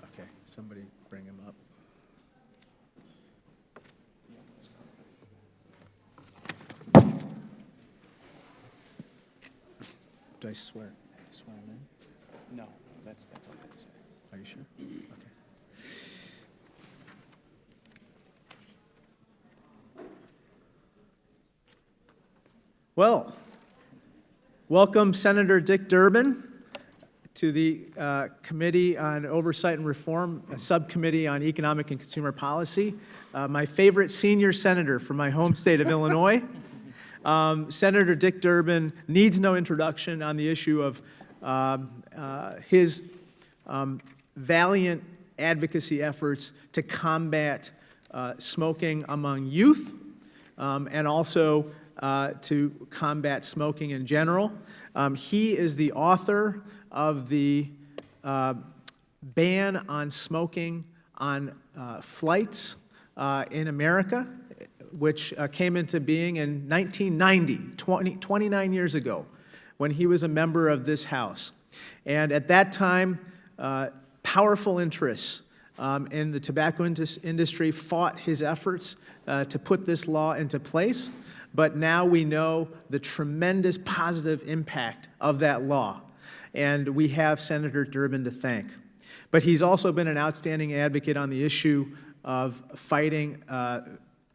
Okay, somebody bring him up. Do I swear? Swear him in? No, that's all I say. Are you sure? Okay. Well, welcome Senator Dick Durbin to the Committee on Oversight and Reform, a subcommittee on economic and consumer policy. My favorite senior senator from my home state of Illinois. Senator Dick Durbin needs no introduction on the issue of his valiant advocacy efforts to combat smoking among youth and also to combat smoking in general. He is the author of the ban on smoking on flights in America, which came into being in 1990, 29 years ago, when he was a member of this House. And at that time, powerful interests in the tobacco industry fought his efforts to put this law into place. But now we know the tremendous positive impact of that law. And we have Senator Durbin to thank. But he's also been an outstanding advocate on the issue of fighting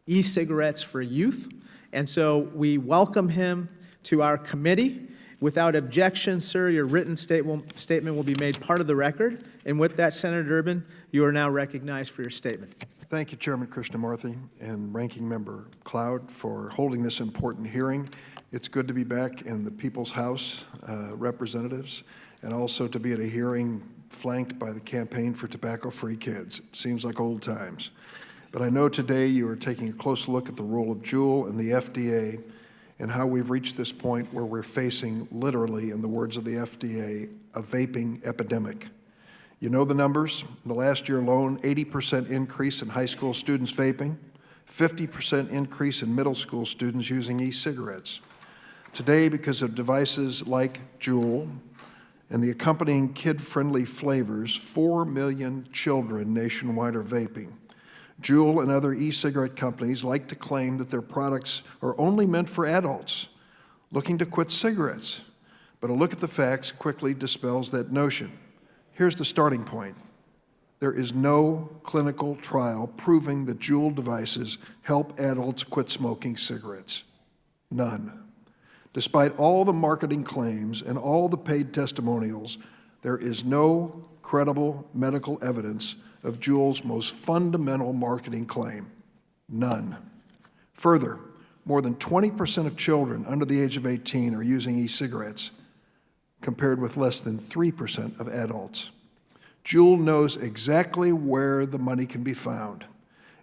e-cigarettes for youth. And so we welcome him to our committee. Without objection, sir, your written statement will be made part of the record. And with that, Senator Durbin, you are now recognized for your statement. Thank you, Chairman Krishnamurthy and Ranking Member Cloud, for holding this important hearing. It's good to be back in the People's House, representatives, and also to be at a hearing flanked by the Campaign for Tobacco-Free Kids. It seems like old times. But I know today you are taking a close look at the role of JUUL and the FDA and how we've reached this point where we're facing, literally, in the words of the FDA, a vaping epidemic. You know the numbers. In the last year alone, 80% increase in high school students vaping, 50% increase in middle school students using e-cigarettes. Today, because of devices like JUUL and the accompanying kid-friendly flavors, 4 million children nationwide are vaping. JUUL and other e-cigarette companies like to claim that their products are only meant for adults looking to quit cigarettes. But a look at the facts quickly dispels that notion. Here's the starting point. There is no clinical trial proving that JUUL devices help adults quit smoking cigarettes. None. Despite all the marketing claims and all the paid testimonials, there is no credible medical evidence of JUUL's most fundamental marketing claim. None. Further, more than 20% of children under the age of 18 are using e-cigarettes, compared with less than 3% of adults. JUUL knows exactly where the money can be found,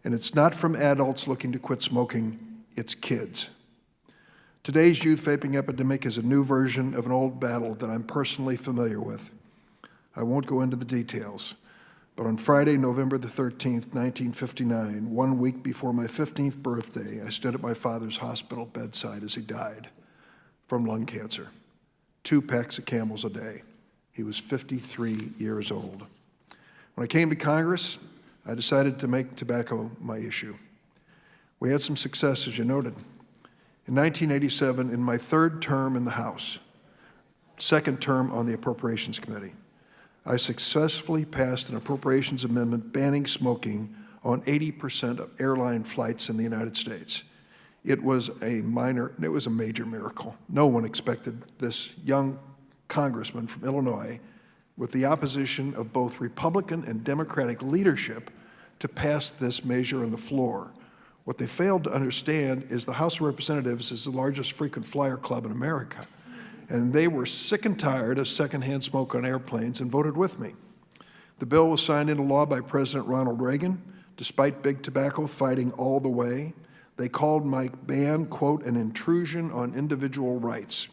and it's not from adults looking to quit smoking, it's kids. Today's youth vaping epidemic is a new version of an old battle that I'm personally familiar with. I won't go into the details, but on Friday, November the 13th, 1959, 1 week before my 15th birthday, I stood at my father's hospital bedside as he died from lung cancer. 2 packs of Camels a day. He was 53 years old. When I came to Congress, I decided to make tobacco my issue. We had some success, as you noted. In 1987, in my 3rd term in the House, 2nd term on the Appropriations Committee, I successfully passed an appropriations amendment banning smoking on 80% of airline flights in the United States. It was a major miracle. No one expected this young congressman from Illinois, with the opposition of both Republican and Democratic leadership, to pass this measure on the floor. What they failed to understand is the House of Representatives is the largest frequent flyer club in America, and they were sick and tired of secondhand smoke on airplanes and voted with me. The bill was signed into law by President Ronald Reagan, despite big tobacco fighting all the way. They called my ban, quote, an intrusion on individual rights.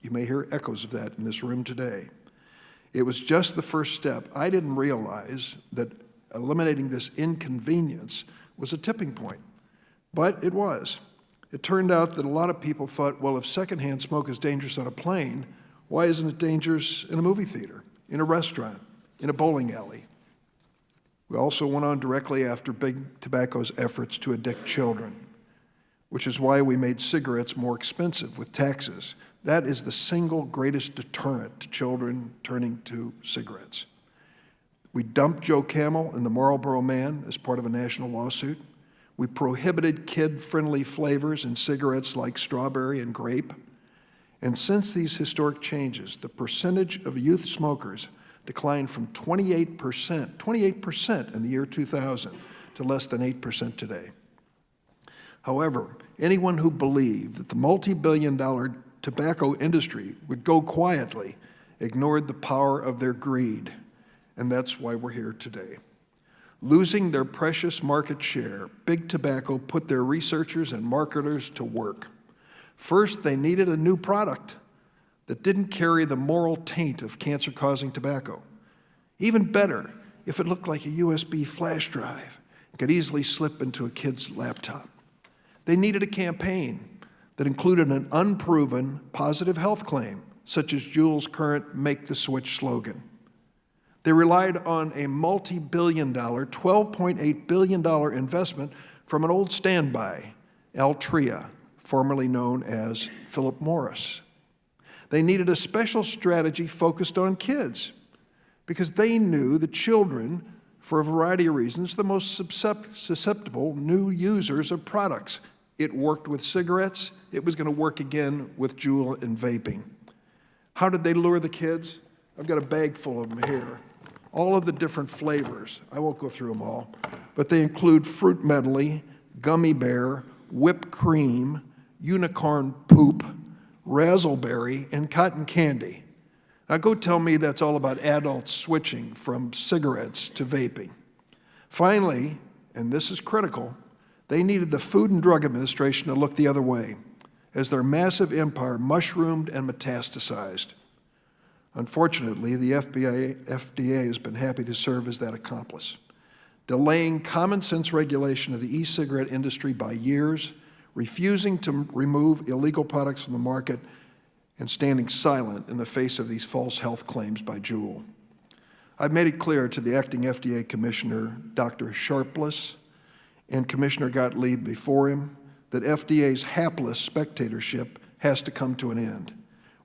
You may hear echoes of that in this room today. It was just the first step. I didn't realize that eliminating this inconvenience was a tipping point, but it was. It turned out that a lot of people thought, well, if secondhand smoke is dangerous on a plane, why isn't it dangerous in a movie theater, in a restaurant, in a bowling alley? We also went on directly after Big Tobacco's efforts to addict children, which is why we made cigarettes more expensive with taxes. That is the single greatest deterrent to children turning to cigarettes. We dumped Joe Camel and the Marlboro Man as part of a national lawsuit. We prohibited kid-friendly flavors in cigarettes like strawberry and grape. And since these historic changes, the percentage of youth smokers declined from 28% in the year 2000 to less than 8% today. However, anyone who believed that the multi-billion-dollar tobacco industry would go quietly ignored the power of their greed, and that's why we're here today. Losing their precious market share, Big Tobacco put their researchers and marketers to work. First, they needed a new product that didn't carry the moral taint of cancer-causing tobacco. Even better, if it looked like a USB flash drive, it could easily slip into a kid's laptop. They needed a campaign that included an unproven positive health claim, such as JUUL's current Make the Switch slogan. They relied on a multi-billion-dollar, $12.8 billion investment from an old standby, Altria, formerly known as Philip Morris. They needed a special strategy focused on kids because they knew that children, for a variety of reasons, the most susceptible new users of products. It worked with cigarettes. It was going to work again with JUUL and vaping. How did they lure the kids? I've got a bag full of them here. All of the different flavors. I won't go through them all, but they include fruit medley, gummy bear, whipped cream, unicorn poop, razzleberry, and cotton candy. Now go tell me that's all about adults switching from cigarettes to vaping. Finally, and this is critical, they needed the Food and Drug Administration to look the other way as their massive empire mushroomed and metastasized. Unfortunately, the FDA has been happy to serve as that accomplice, delaying common sense regulation of the e-cigarette industry by years, refusing to remove illegal products from the market, and standing silent in the face of these false health claims by JUUL. I've made it clear to the acting FDA Commissioner, Dr. Sharpless, and Commissioner Gottlieb before him, that FDA's hapless spectatorship has to come to an end.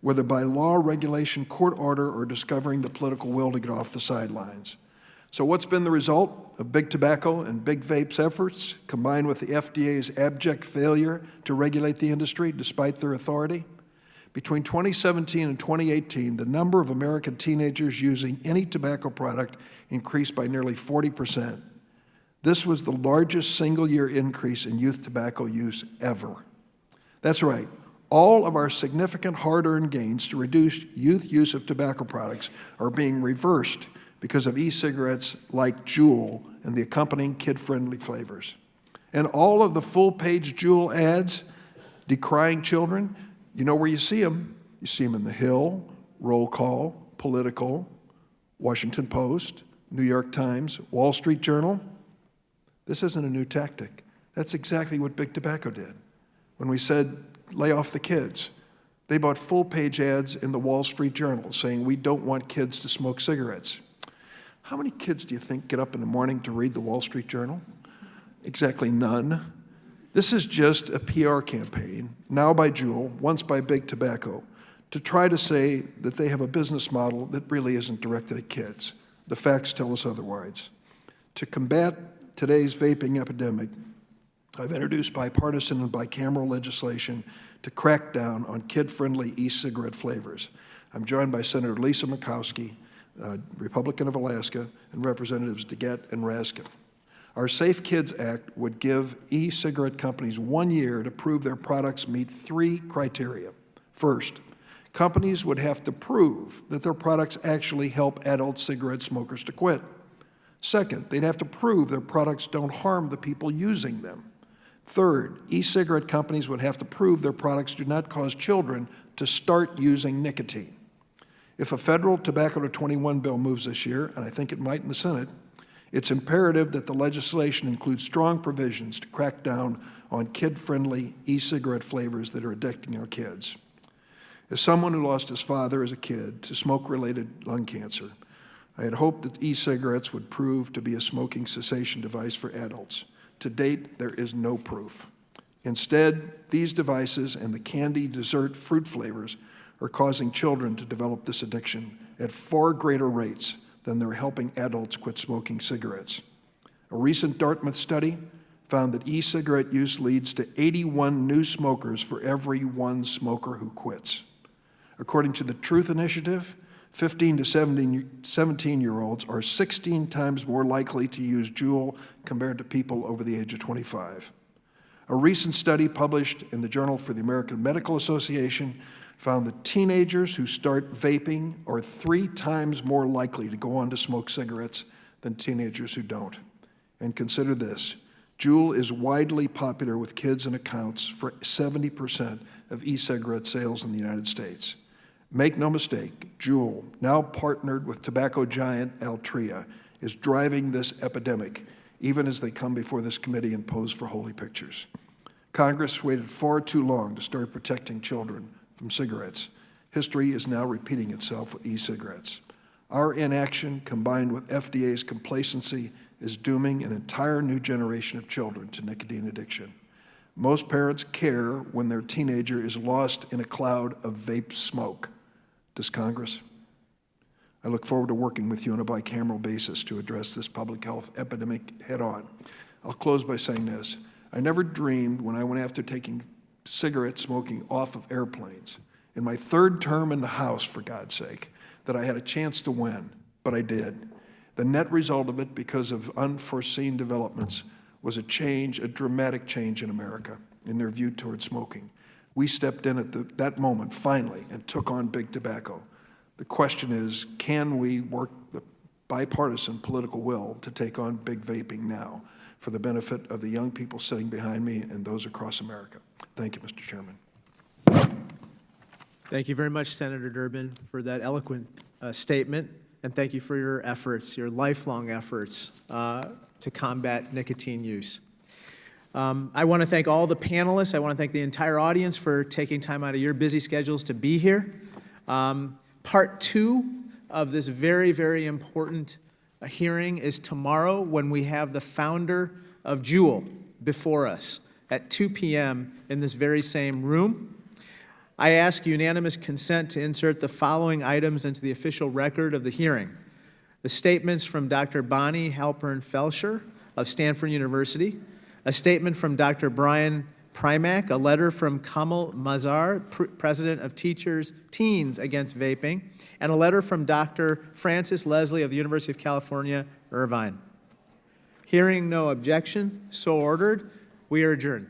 whether by law, regulation, court order, or discovering the political will to get off the sidelines. So what's been the result of Big Tobacco and Big Vape's efforts, combined with the FDA's abject failure to regulate the industry despite their authority? Between 2017 and 2018, the number of American teenagers using any tobacco product increased by nearly 40%. This was the largest single-year increase in youth tobacco use ever. That's right. All of our significant hard-earned gains to reduce youth use of tobacco products are being reversed because of e-cigarettes like JUUL and the accompanying kid-friendly flavors. And all of the full-page JUUL ads decrying children, you know where you see them. You see them in The Hill, Roll Call, Political, Washington Post, New York Times, Wall Street Journal. This isn't a new tactic. That's exactly what Big Tobacco did. When we said, lay off the kids, they bought full-page ads in the Wall Street Journal saying, we don't want kids to smoke cigarettes. How many kids do you think get up in the morning to read the Wall Street Journal? Exactly none. This is just a PR campaign, now by JUUL, once by Big Tobacco, to try to say that they have a business model that really isn't directed at kids. The facts tell us otherwise. To combat today's vaping epidemic, I've introduced bipartisan and bicameral legislation to crack down on kid-friendly e-cigarette flavors. I'm joined by Senator Lisa Murkowski, Republican of Alaska, and Representatives DeGette and Raskin. Our Safe Kids Act would give e-cigarette companies 1 year to prove their products meet 3 criteria. First, companies would have to prove that their products actually help adult cigarette smokers to quit. Second, they'd have to prove their products don't harm the people using them. Third, e-cigarette companies would have to prove their products do not cause children to start using nicotine. If a federal tobacco to 21 bill moves this year, and I think it might in the Senate, it's imperative that the legislation includes strong provisions to crack down on kid-friendly e-cigarette flavors that are addicting our kids. As someone who lost his father as a kid to smoke-related lung cancer, I had hoped that e-cigarettes would prove to be a smoking cessation device for adults. To date, there is no proof. Instead, these devices and the candy, dessert, fruit flavors are causing children to develop this addiction at far greater rates than they're helping adults quit smoking cigarettes. A recent Dartmouth study found that e-cigarette use leads to 81 new smokers for every 1 smoker who quits. According to the Truth Initiative, 15 to 17-year-olds are 16 times more likely to use JUUL compared to people over the age of 25. A recent study published in the Journal for the American Medical Association found that teenagers who start vaping are 3 times more likely to go on to smoke cigarettes than teenagers who don't. And consider this, JUUL is widely popular with kids and accounts for 70% of e-cigarette sales in the United States. Make no mistake, JUUL, now partnered with tobacco giant Altria, is driving this epidemic, even as they come before this committee and pose for holy pictures. Congress waited far too long to start protecting children from cigarettes. History is now repeating itself with e-cigarettes. Our inaction, combined with FDA's complacency, is dooming an entire new generation of children to nicotine addiction. Most parents care when their teenager is lost in a cloud of vape smoke. Does Congress? I look forward to working with you on a bicameral basis to address this public health epidemic head-on. I'll close by saying this. I never dreamed when I went after taking cigarette smoking off of airplanes, in my 3rd term in the House, for God's sake, that I had a chance to win, but I did. The net result of it, because of unforeseen developments, was a change, a dramatic change in America in their view toward smoking. We stepped in at that moment, finally, and took on Big Tobacco. The question is, can we work the bipartisan political will to take on big vaping now for the benefit of the young people sitting behind me and those across America? Thank you, Mr. Chairman. Thank you very much, Senator Durbin, for that eloquent statement, and thank you for your efforts, your lifelong efforts to combat nicotine use. I want to thank all the panelists. I want to thank the entire audience for taking time out of your busy schedules to be here. Part 2 of this very, very important hearing is tomorrow, when we have the founder of JUUL before us at 2 p.m. in this very same room. I ask unanimous consent to insert the following items into the official record of the hearing. The statements from Dr. Bonnie Halpern-Felscher of Stanford University, a statement from Dr. Brian Primack, a letter from Kamal Mazar, President of Teens Against Vaping, and a letter from Dr. Francis Leslie of the University of California, Irvine. Hearing no objection, so ordered, we are adjourned.